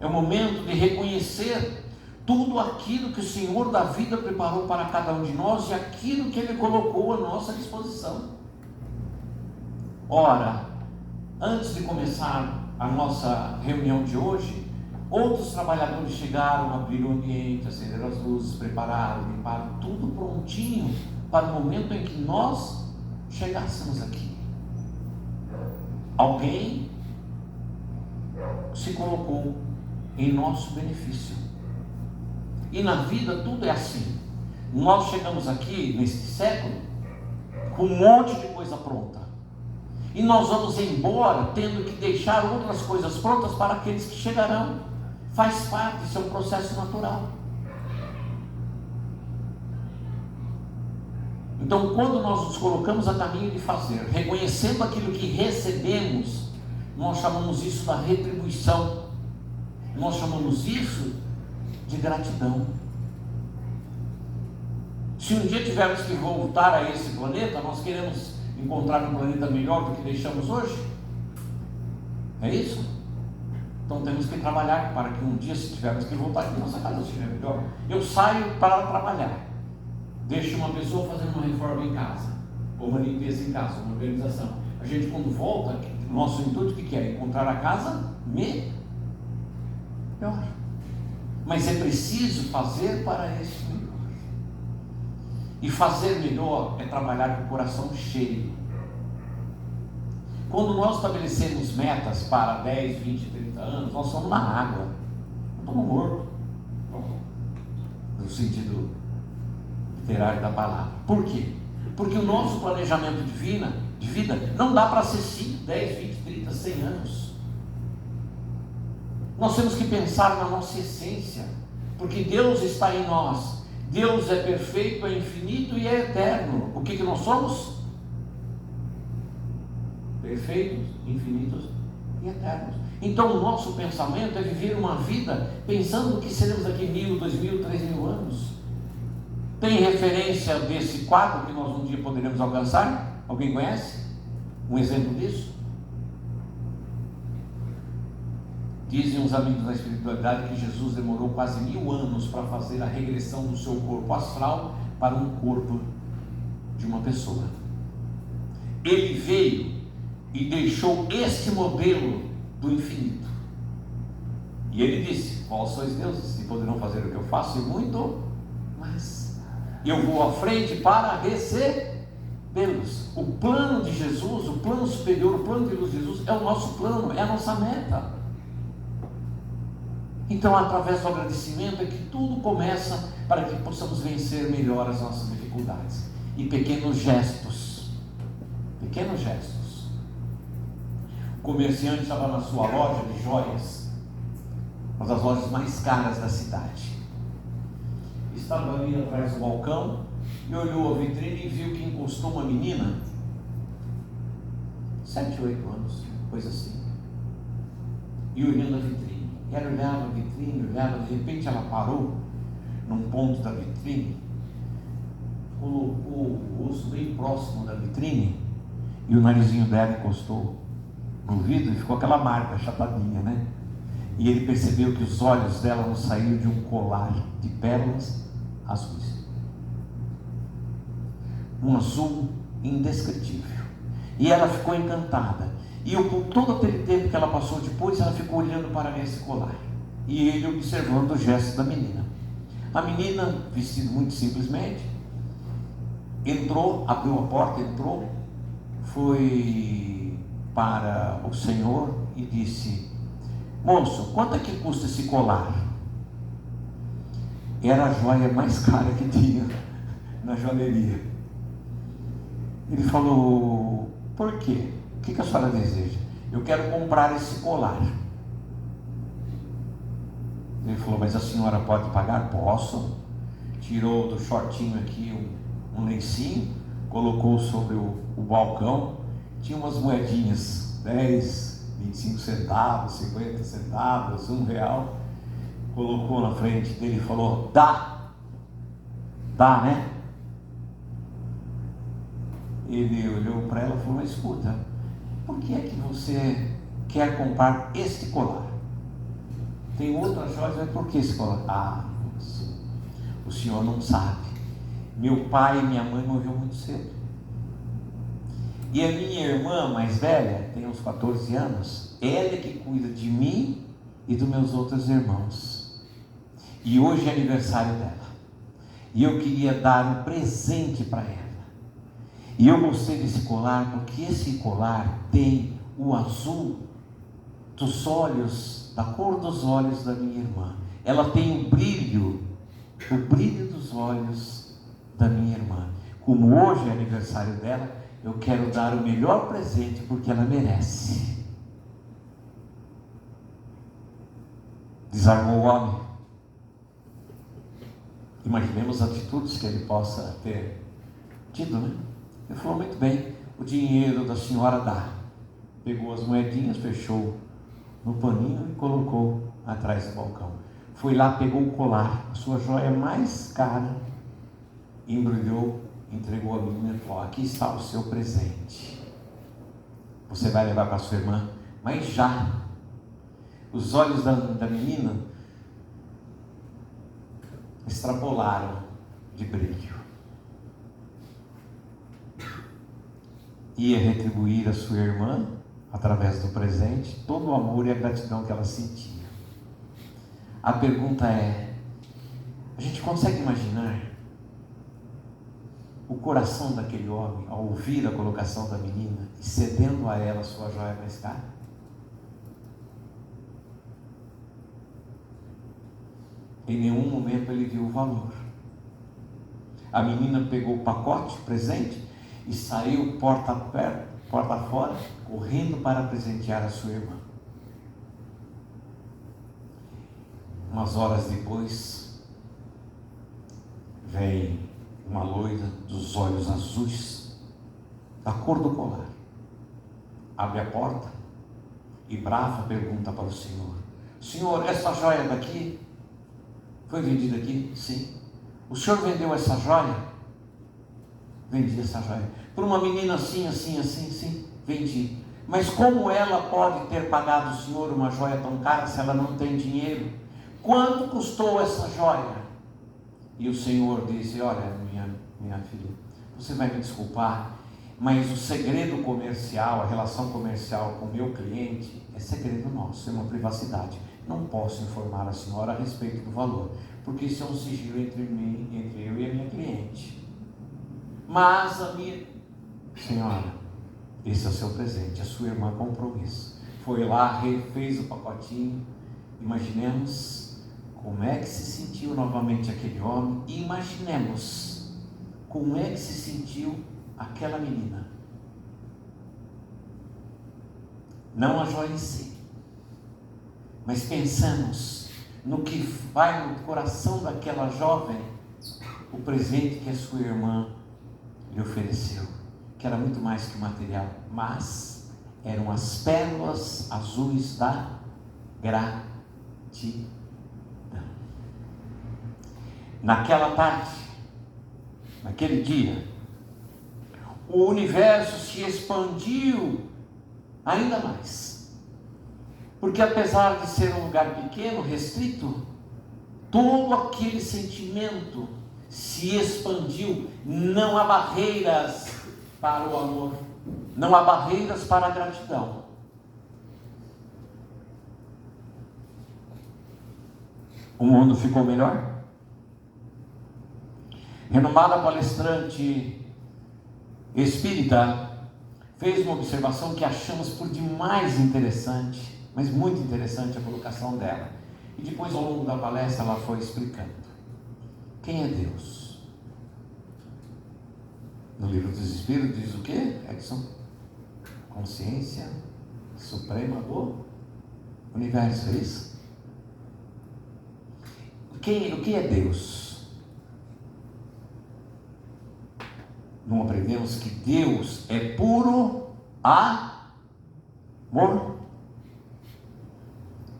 É um momento de reconhecer tudo aquilo que o Senhor da vida preparou para cada um de nós e aquilo que Ele colocou à nossa disposição. Ora, antes de começar a nossa reunião de hoje, outros trabalhadores chegaram, abriram o ambiente, acenderam as luzes, prepararam, limparam, tudo prontinho para o momento em que nós chegássemos aqui. Alguém se colocou em nosso benefício. E na vida tudo é assim. Nós chegamos aqui neste século com um monte de coisa pronta, e nós vamos embora tendo que deixar outras coisas prontas para aqueles que chegarão. Faz parte, isso é um processo natural. Então quando nós nos colocamos a caminho de fazer, reconhecendo aquilo que recebemos, nós chamamos isso da retribuição. Nós chamamos isso de gratidão. Se um dia tivermos que voltar a esse planeta, nós queremos encontrar um planeta melhor do que deixamos hoje? É isso? Então temos que trabalhar para que um dia, se tivermos que voltar, que nossa casa seja melhor. Eu saio para trabalhar, deixo uma pessoa fazendo uma reforma em casa, ou uma limpeza em casa, uma organização. A gente, quando volta, nosso intuito que é encontrar a casa melhor. Mas é preciso fazer para isso melhor. E fazer melhor é trabalhar com o coração cheio. Quando nós estabelecemos metas para 10, 20, 30 anos, nós estamos na água, não estamos mortos, no sentido literário da palavra. Por quê? Porque o nosso planejamento de vida não dá para ser 5, 10, 20, 30, 100 anos. Nós temos que pensar na nossa essência, porque Deus está em nós. Deus é perfeito, é infinito e é eterno. O que nós somos? Perfeitos, infinitos e eternos. Então o nosso pensamento é viver uma vida pensando que seremos daqui 1000, 2000, 3000 anos. Tem referência desse quadro que nós um dia poderemos alcançar? Alguém conhece? Um exemplo disso? Dizem os amigos da espiritualidade que Jesus demorou quase 1000 anos para fazer a regressão do seu corpo astral para um corpo de uma pessoa. Ele veio e deixou este modelo do infinito. E ele disse: vós sois deuses e poderão fazer o que eu faço e muito mais. Eu vou à frente para recebê-los. O plano de Jesus, o plano superior, o plano de Deus de Jesus é o nosso plano, é a nossa meta. Então, através do agradecimento é que tudo começa para que possamos vencer melhor as nossas dificuldades. E pequenos gestos. O comerciante estava na sua loja de joias, uma das lojas mais caras da cidade. Estava ali atrás do balcão e olhou a vitrine e viu que encostou uma menina, 7, 8 anos, coisa assim, e olhando a vitrine. E ela olhava a vitrine, olhava, de repente ela parou num ponto da vitrine, colocou o rosto bem próximo da vitrine e o narizinho dela encostou no vidro e ficou aquela marca chapadinha, né? E ele percebeu que os olhos dela não saíam de um colar de pérolas azuis, um azul indescritível, e ela ficou encantada. E por todo aquele tempo que ela passou depois, ela ficou olhando para esse colar, e ele observando o gesto da menina. A menina, vestida muito simplesmente, entrou, abriu a porta, entrou, foi para o Senhor e disse: moço, quanto é que custa esse colar? Era a joia mais cara que tinha na joalheria. Ele falou: por quê? O que a senhora deseja? Eu quero comprar esse colar. Ele falou: mas a senhora pode pagar? Posso. Tirou do shortinho aqui um lencinho, colocou sobre o balcão, tinha umas moedinhas, 10, 25 centavos, 50 centavos, R$1, colocou na frente dele e falou: dá, né? Ele olhou para ela e falou: mas escuta, por que é que você quer comprar este colar? Tem outras joias, mas por que esse colar? Ah, o senhor não sabe. Meu pai e minha mãe morreram muito cedo. E a minha irmã mais velha, tem uns 14 anos, ela é que cuida de mim e dos meus outros irmãos. E hoje é aniversário dela. E eu queria dar um presente para ela. E eu gostei desse colar porque esse colar tem o azul dos olhos, da cor dos olhos da minha irmã. Ela tem o brilho dos olhos da minha irmã. Como hoje é aniversário dela, eu quero dar o melhor presente porque ela merece. Desarmou o homem. Imaginemos as atitudes que ele possa ter tido, né? Ele falou: muito bem, o dinheiro da senhora dá. Pegou as moedinhas, fechou no paninho e colocou atrás do balcão. Foi lá, pegou o colar, a sua joia mais cara, embrulhou, entregou a menina e falou: aqui está o seu presente. Você vai levar para sua irmã, mas já. os olhos da menina extrapolaram de brilho. Ia retribuir a sua irmã, através do presente, todo o amor e a gratidão que ela sentia. A pergunta é: a gente consegue imaginar o coração daquele homem ao ouvir a colocação da menina e cedendo a ela sua joia mais cara? Em nenhum momento ele viu o valor. A menina pegou o pacote, o presente, e saiu porta fora, correndo para presentear a sua irmã. Umas horas depois, vem uma loira dos olhos azuis, da cor do colar. Abre a porta e brava pergunta para o Senhor: Senhor, essa joia daqui foi vendida aqui? Sim. O Senhor vendeu essa joia? Vendi essa joia. Por uma menina assim, sim, vendi. Mas como ela pode ter pagado o Senhor uma joia tão cara se ela não tem dinheiro? Quanto custou essa joia? E o Senhor disse: olha, minha filha, você vai me desculpar, mas o segredo comercial, a relação comercial com o meu cliente é segredo nosso, é uma privacidade. Não posso informar a senhora a respeito do valor, porque isso é um sigilo entre eu e a minha cliente. Mas a minha senhora, esse é o seu presente, a sua irmã comprou isso. Foi lá, refez o pacotinho. Imaginemos como é que se sentiu novamente aquele homem, e imaginemos como é que se sentiu aquela menina. Não a joia em si, mas pensamos no que vai no coração daquela jovem, o presente que a sua irmã lhe ofereceu, que era muito mais que material, mas eram as pérolas azuis da gratidão. Naquela tarde, naquele dia, o universo se expandiu ainda mais, porque apesar de ser um lugar pequeno, restrito, todo aquele sentimento se expandiu. Não há barreiras para o amor, não há barreiras para a gratidão. O mundo ficou melhor. Renomada palestrante espírita fez uma observação que achamos por demais interessante, mas muito interessante a colocação dela. E depois, ao longo da palestra, ela foi explicando. Quem é Deus? No Livro dos Espíritos diz o quê, Edson? Consciência suprema do universo, é isso? O que é Deus? Não aprendemos que Deus é puro amor?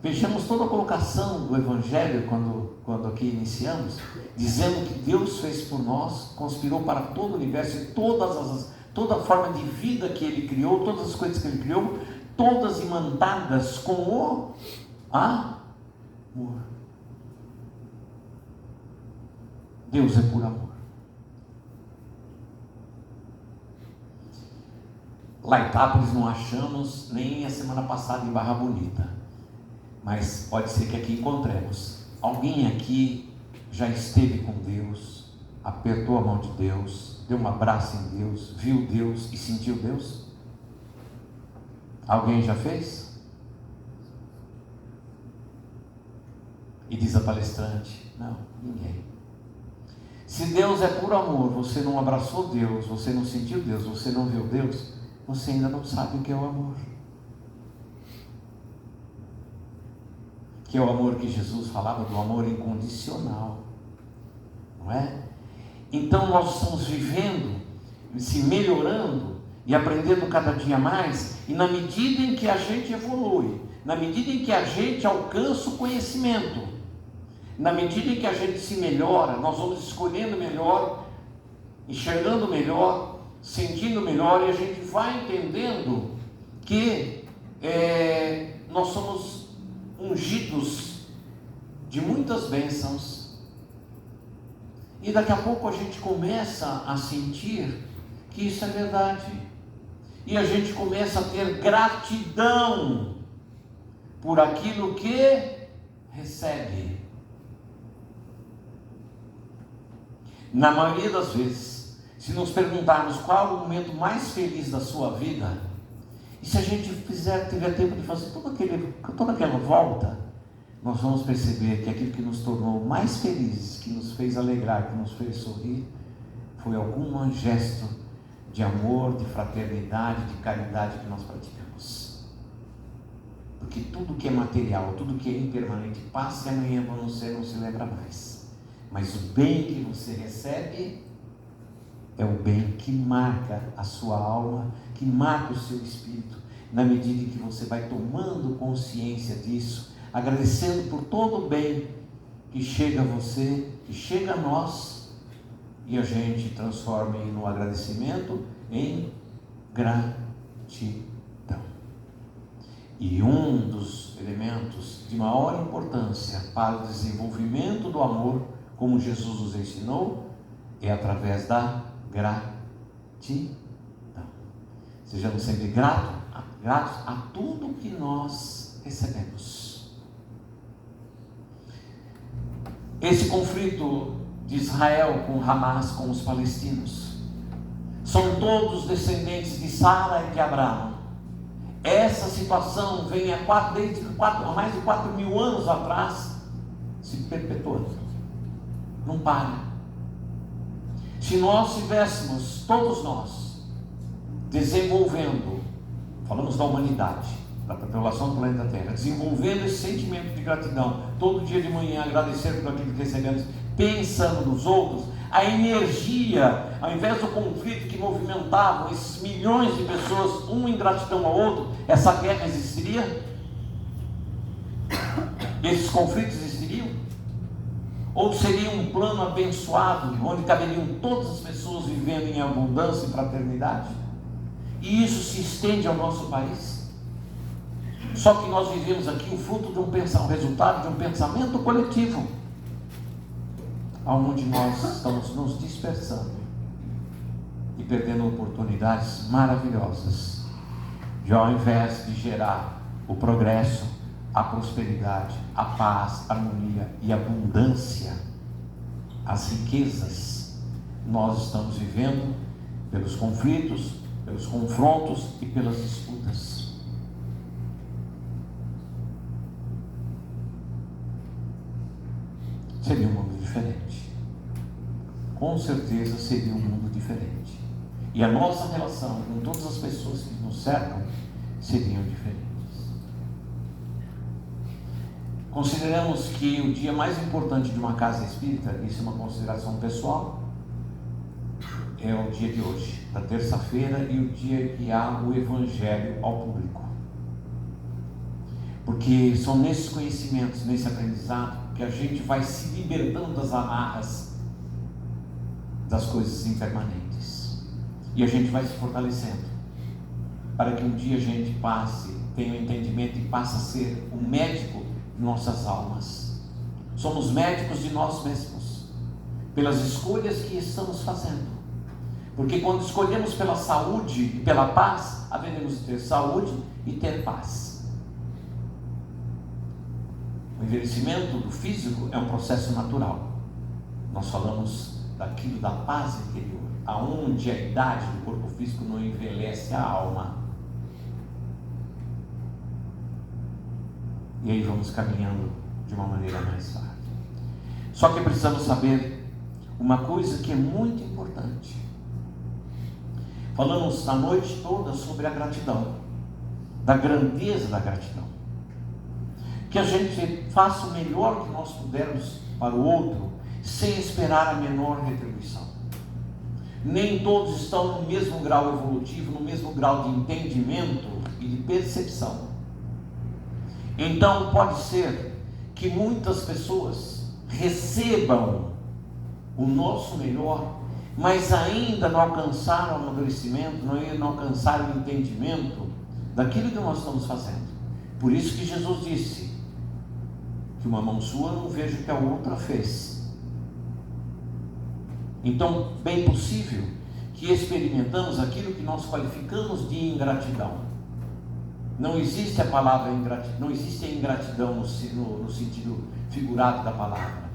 Vejamos toda a colocação do Evangelho quando aqui iniciamos, dizendo que Deus fez por nós, conspirou para todo o universo e toda a forma de vida que Ele criou, todas as coisas que Ele criou, todas imantadas com o amor. Deus é por amor. Lá em Itápolis não achamos, nem a semana passada em Barra Bonita, mas pode ser que aqui encontremos. Alguém aqui já esteve com Deus, apertou a mão de Deus, deu um abraço em Deus, viu Deus e sentiu Deus? Alguém já fez? E diz a palestrante: não, ninguém. Se Deus é puro amor, você não abraçou Deus, você não sentiu Deus, você não viu Deus, você ainda não sabe o que é o amor. Que é o amor que Jesus falava, do amor incondicional, não é? Então nós estamos vivendo, se melhorando e aprendendo cada dia mais, e na medida em que a gente evolui, na medida em que a gente alcança o conhecimento, na medida em que a gente se melhora, nós vamos escolhendo melhor, enxergando melhor, sentindo melhor, e a gente vai entendendo que nós somos ungidos de muitas bênçãos, e daqui a pouco a gente começa a sentir que isso é verdade, e a gente começa a ter gratidão por aquilo que recebe. Na maioria das vezes, se nos perguntarmos qual é o momento mais feliz da sua vida, e se a gente tiver tempo de fazer toda aquela volta, nós vamos perceber que aquilo que nos tornou mais felizes, que nos fez alegrar, que nos fez sorrir, foi algum gesto de amor, de fraternidade, de caridade que nós praticamos. Porque tudo que é material, tudo que é impermanente, passa e amanhã você não se lembra mais. Mas o bem que você recebe é o bem que marca a sua alma, que marca o seu espírito, na medida em que você vai tomando consciência disso, agradecendo por todo o bem que chega a você, que chega a nós, e a gente transforma no agradecimento em gratidão. E um dos elementos de maior importância para o desenvolvimento do amor, como Jesus nos ensinou, é através da gratidão. Sejamos sempre gratos a tudo que nós recebemos. Esse conflito de Israel com Hamas, com os palestinos, são todos descendentes de Sara e de Abraão. Essa situação vem desde mais de 4.000 anos atrás, se perpetuando, não para. Se nós tivéssemos, todos nós, desenvolvendo, falamos da humanidade, da população do planeta Terra, desenvolvendo esse sentimento de gratidão, todo dia de manhã agradecer por aquilo que recebemos, pensando nos outros, a energia, ao invés do conflito que movimentavam esses milhões de pessoas, um em gratidão ao outro, essa guerra existiria? Esses conflitos existiriam? Ou seria um plano abençoado, onde caberiam todas as pessoas vivendo em abundância e fraternidade? E isso se estende ao nosso país? Só que nós vivemos aqui o fruto de o resultado de um pensamento coletivo, onde nós estamos nos dispersando e perdendo oportunidades maravilhosas, de ao invés de gerar o progresso, a prosperidade, a paz, a harmonia e a abundância, as riquezas, nós estamos vivendo pelos conflitos, pelos confrontos e pelas disputas. Seria um mundo diferente. Com certeza seria um mundo diferente. E a nossa relação com todas as pessoas que nos cercam seriam diferentes. Consideramos que o dia mais importante de uma casa espírita, isso é uma consideração pessoal, é o dia de hoje, da terça-feira, e o dia que há o Evangelho ao público. Porque são nesses conhecimentos, nesse aprendizado, que a gente vai se libertando das amarras das coisas impermanentes. E a gente vai se fortalecendo, para que um dia a gente tenha um entendimento e passe a ser o médico de nossas almas. Somos médicos de nós mesmos, pelas escolhas que estamos fazendo. Porque quando escolhemos pela saúde e pela paz, haveremos de ter saúde e ter paz. O envelhecimento do físico é um processo natural. Nós falamos daquilo da paz interior, aonde a idade do corpo físico não envelhece a alma. E aí vamos caminhando de uma maneira mais fácil. Só que precisamos saber uma coisa que é muito importante. Falamos a noite toda sobre a gratidão, da grandeza da gratidão. Que a gente faça o melhor que nós pudermos para o outro, sem esperar a menor retribuição. Nem todos estão no mesmo grau evolutivo, no mesmo grau de entendimento e de percepção. Então pode ser que muitas pessoas recebam o nosso melhor, mas ainda não alcançaram o amadurecimento, não alcançaram o entendimento daquilo que nós estamos fazendo. Por isso que Jesus disse: que uma mão sua não veja o que a outra fez. Então, bem possível que experimentamos aquilo que nós qualificamos de ingratidão. Não existe a palavra ingratidão, não existe a ingratidão no sentido figurado da palavra.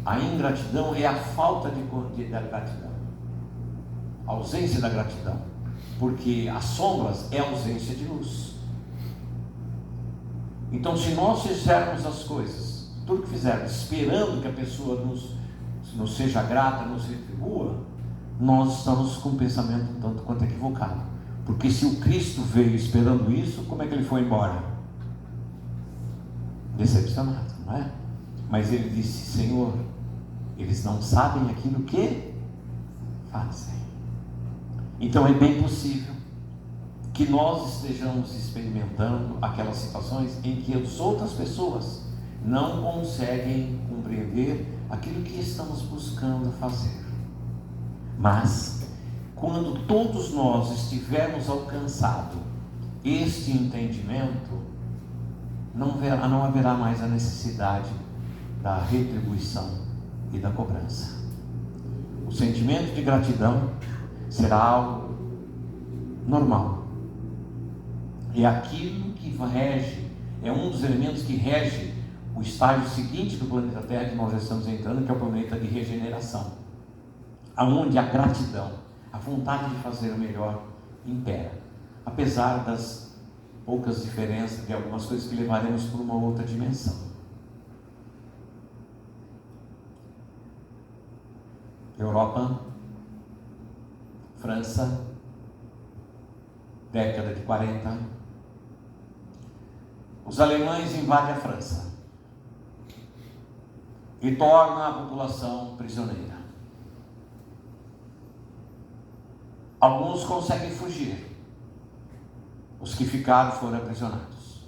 A ingratidão é a falta da gratidão, a ausência da gratidão, porque as sombras é a ausência de luz. Então, se nós fizermos as coisas, tudo que fizermos, esperando que a pessoa nos seja grata, nos retribua, nós estamos com um pensamento um tanto quanto equivocado. Porque se o Cristo veio esperando isso, como é que ele foi embora? Decepcionado, não é? Mas ele disse: Senhor, eles não sabem aquilo que fazem. Então é bem possível que nós estejamos experimentando aquelas situações em que as outras pessoas não conseguem compreender aquilo que estamos buscando fazer. Mas quando todos nós estivermos alcançado este entendimento, não haverá mais a necessidade da retribuição e da cobrança. O sentimento de gratidão será algo normal. É aquilo que rege, é um dos elementos que rege o estágio seguinte do planeta Terra que nós já estamos entrando, que é o planeta de regeneração, aonde a gratidão, a vontade de fazer o melhor impera, apesar das poucas diferenças de algumas coisas que levaremos por uma outra dimensão. Europa, França, década de 40, os alemães invadem a França e tornam a população prisioneira. Alguns conseguem fugir, os que ficaram foram aprisionados.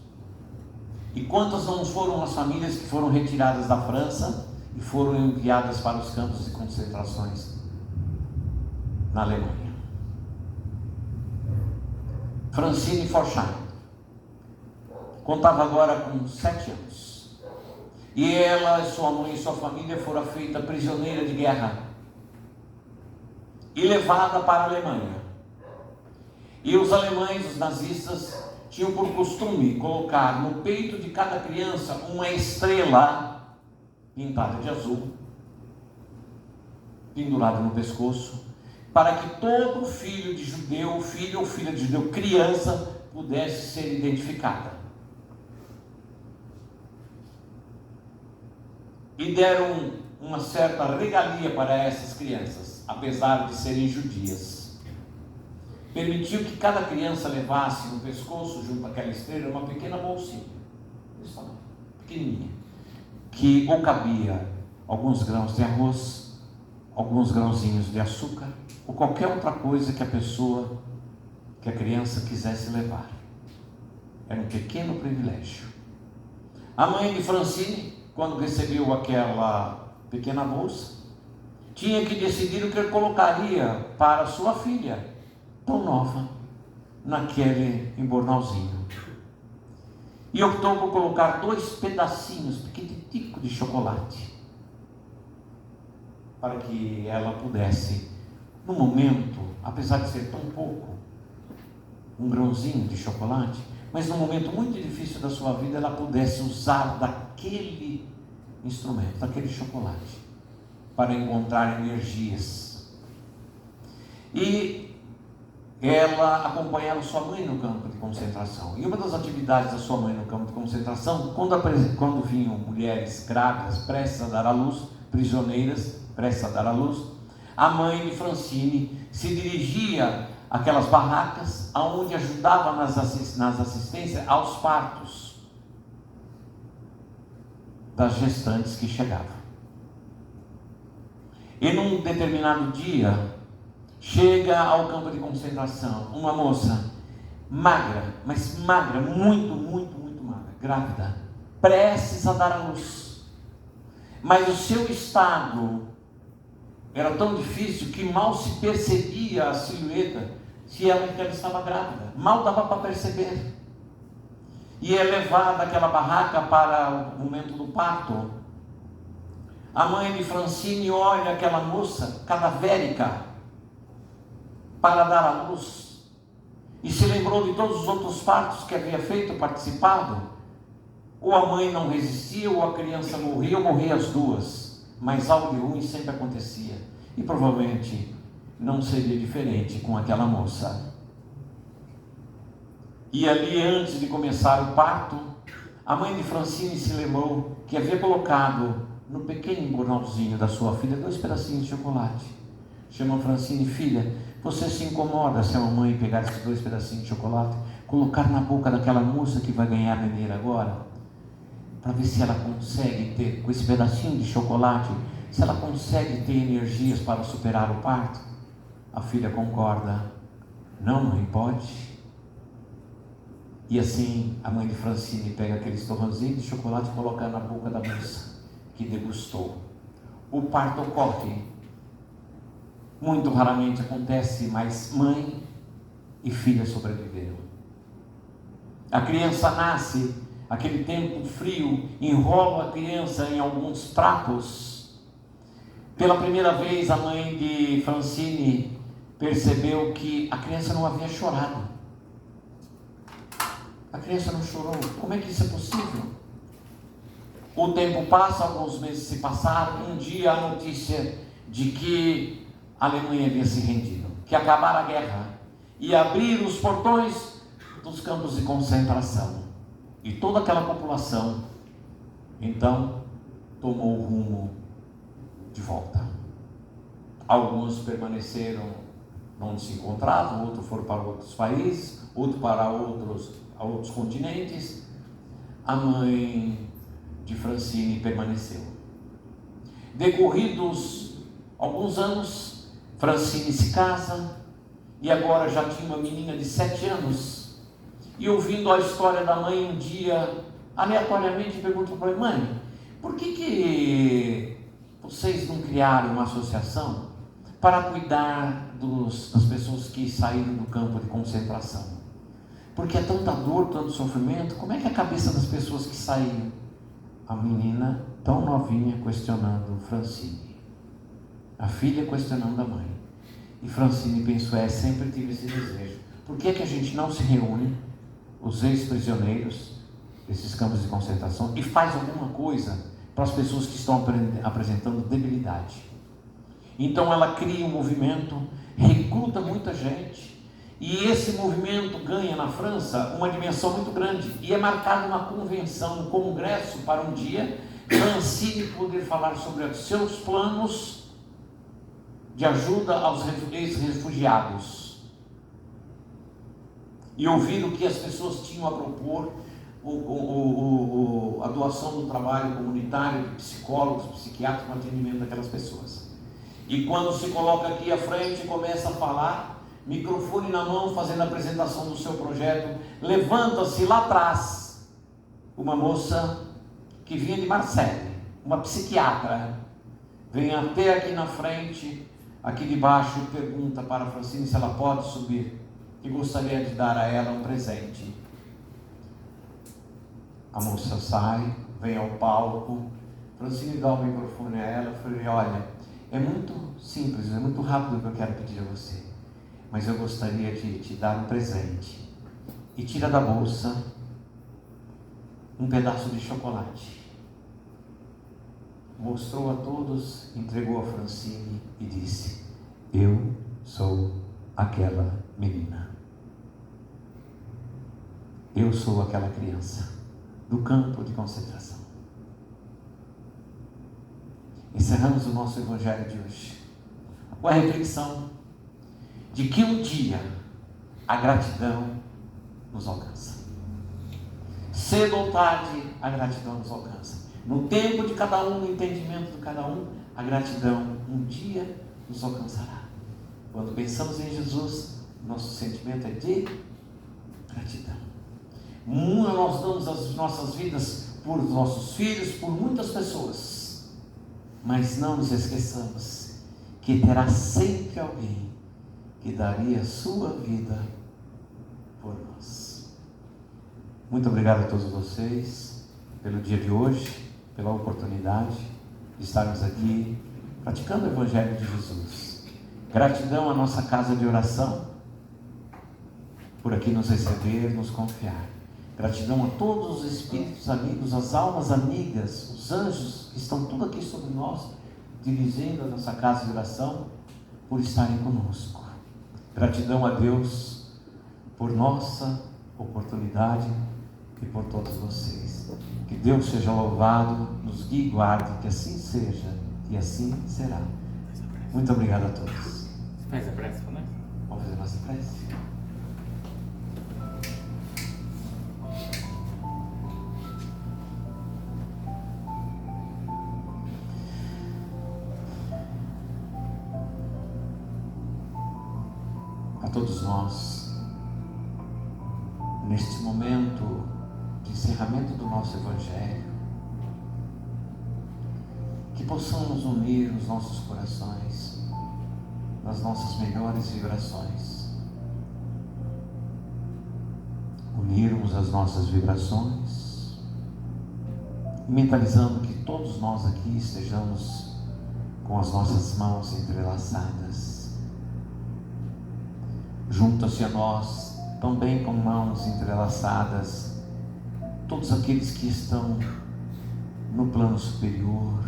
E quantas não foram as famílias que foram retiradas da França e foram enviadas para os campos de concentrações na Alemanha? Francine Forchheim contava agora com 7 anos, e ela, sua mãe e sua família foram feitas prisioneira de guerra e levada para a Alemanha. E os alemães, os nazistas, tinham por costume colocar no peito de cada criança uma estrela pintada de azul, pendurada no pescoço, para que todo filho de judeu, filho ou filha de judeu, criança, pudesse ser identificada. E deram uma certa regalia para essas crianças, apesar de serem judias. Permitiu que cada criança levasse no pescoço, junto àquela estrela, uma pequena bolsinha, pequenininha, que ou cabia alguns grãos de arroz, alguns grãozinhos de açúcar, ou qualquer outra coisa que a criança quisesse levar. Era um pequeno privilégio. A mãe de Francine, quando recebeu aquela pequena bolsa, tinha que decidir o que ele colocaria para sua filha, tão nova, naquele embornalzinho. E optou por colocar 2 pedacinhos pequeniticos de chocolate, para que ela pudesse, no momento, apesar de ser tão pouco, um grãozinho de chocolate, mas num momento muito difícil da sua vida, ela pudesse usar daquele instrumento, daquele chocolate, para encontrar energias. E ela acompanhava sua mãe no campo de concentração. E uma das atividades da sua mãe no campo de concentração, quando vinham mulheres grávidas, prestes a dar à luz, prisioneiras, prestes a dar à luz, a mãe de Francine se dirigia àquelas barracas, onde ajudava nas assistências aos partos das gestantes que chegavam. E num determinado dia, chega ao campo de concentração uma moça magra, mas magra, muito magra, grávida, prestes a dar à luz. Mas o seu estado era tão difícil que mal se percebia a silhueta que ela estava grávida. Mal dava para perceber. e é levada àquela barraca para o momento do parto. A mãe de Francine olha aquela moça cadavérica para dar à luz e se lembrou de todos os outros partos que havia feito, participado. Ou a mãe não resistia, ou a criança morria, ou morria as duas, mas algo de ruim sempre acontecia, e provavelmente não seria diferente com aquela moça. E ali, antes de começar o parto, a mãe de Francine se lembrou que havia colocado no pequeno embornalzinho da sua filha 2 pedacinhos de chocolate. Chamou Francine: filha, você se incomoda se a mamãe pegar esses 2 pedacinhos de chocolate, colocar na boca daquela moça que vai ganhar neném agora, para ver se ela consegue ter, com esse pedacinho de chocolate, se ela consegue ter energias para superar o parto? A filha concorda: não, mãe, pode. E assim a mãe de Francine pega aquele torrãozinho de chocolate e coloca na boca da moça, que degustou. O parto ocorre. Muito raramente acontece, mas mãe e filha sobreviveram. A criança nasce, aquele tempo frio enrola a criança em alguns pratos. Pela primeira vez a mãe de Francine percebeu que a criança não havia chorado. A criança não chorou. Como é que isso é possível? O tempo passa, alguns meses se passaram. Um dia a notícia de que a Alemanha havia se rendido, que acabara a guerra e abrir os portões dos campos de concentração. E toda aquela população, então, tomou o rumo de volta. Alguns permaneceram onde se encontravam, outros foram para outros países, outros para outros continentes. A mãe de Francine permaneceu. Decorridos alguns anos, Francine se casa e agora já tinha uma menina de 7 anos. E ouvindo a história da mãe, um dia, aleatoriamente, perguntou para a mãe: por que vocês não criaram uma associação para cuidar das pessoas que saíram do campo de concentração? Porque é tanta dor, tanto sofrimento, como é que é a cabeça das pessoas que saíram? A menina, tão novinha, questionando Francine. A filha questionando a mãe. E Francine pensou: sempre tive esse desejo. Por que a gente não se reúne, os ex-prisioneiros desses campos de concentração, e faz alguma coisa para as pessoas que estão apresentando debilidade? Então ela cria um movimento, recruta muita gente, e esse movimento ganha na França uma dimensão muito grande, e é marcada uma convenção, um congresso, para um dia Francine poder falar sobre os seus planos de ajuda aos ex-refugiados, e ouvir o que as pessoas tinham a propor, a doação do trabalho comunitário, de psicólogos, psiquiatras, no atendimento daquelas pessoas. E quando se coloca aqui à frente e começa a falar, microfone na mão, fazendo a apresentação do seu projeto, levanta-se lá atrás uma moça que vinha de Marseille, uma psiquiatra, vem até aqui na frente, aqui debaixo, e pergunta para a Francine se ela pode subir, que gostaria de dar a ela um presente. A moça sai, vem ao palco, Francine dá o microfone a ela, falei: olha, é muito simples, é muito rápido o que eu quero pedir a você, mas eu gostaria de te dar um presente. E tira da bolsa um pedaço de chocolate. Mostrou a todos, entregou a Francine e disse: eu sou aquela menina. Eu sou aquela criança do campo de concentração. Encerramos o nosso evangelho de hoje com a reflexão de que um dia a gratidão nos alcança. Cedo ou tarde, a gratidão nos alcança. No tempo de cada um, no entendimento de cada um, a gratidão um dia nos alcançará. Quando pensamos em Jesus, nosso sentimento é de gratidão. Nós damos as nossas vidas por nossos filhos, por muitas pessoas, mas não nos esqueçamos que terá sempre alguém que daria a sua vida por nós. Muito obrigado a todos vocês pelo dia de hoje, pela oportunidade de estarmos aqui praticando o Evangelho de Jesus. Gratidão à nossa casa de oração por aqui nos receber, nos confiar. Gratidão a todos os espíritos amigos, as almas amigas, os anjos que estão tudo aqui sobre nós, dirigindo a nossa casa de oração, por estarem conosco. Gratidão a Deus por nossa oportunidade e por todos vocês. Que Deus seja louvado, nos guie e guarde, que assim seja e assim será. Muito obrigado a todos. Faz a prece, né? Vamos fazer nossa prece? A todos nós, neste momento de encerramento do nosso Evangelho, que possamos unir os nossos corações nas nossas melhores vibrações, unirmos as nossas vibrações, mentalizando que todos nós aqui estejamos com as nossas mãos entrelaçadas. Junta-se a nós, também com mãos entrelaçadas, todos aqueles que estão no plano superior,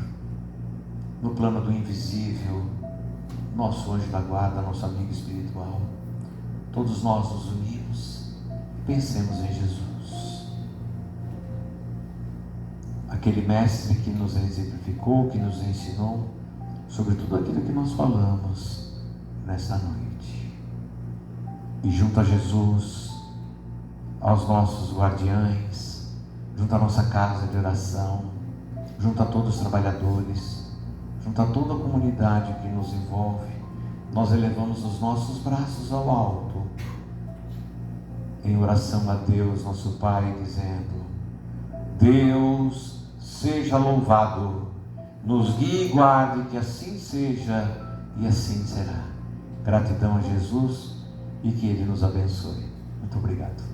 no plano do invisível, nosso anjo da guarda, nosso amigo espiritual. Todos nós nos unimos e pensemos em Jesus, aquele mestre que nos exemplificou, que nos ensinou sobre tudo aquilo que nós falamos nesta noite. E junto a Jesus, aos nossos guardiães, junto à nossa casa de oração, junto a todos os trabalhadores, junto a toda a comunidade que nos envolve, nós elevamos os nossos braços ao alto, em oração a Deus, nosso Pai, dizendo: Deus seja louvado, nos guie e guarde, que assim seja e assim será. Gratidão a Jesus e que Ele nos abençoe. Muito obrigado.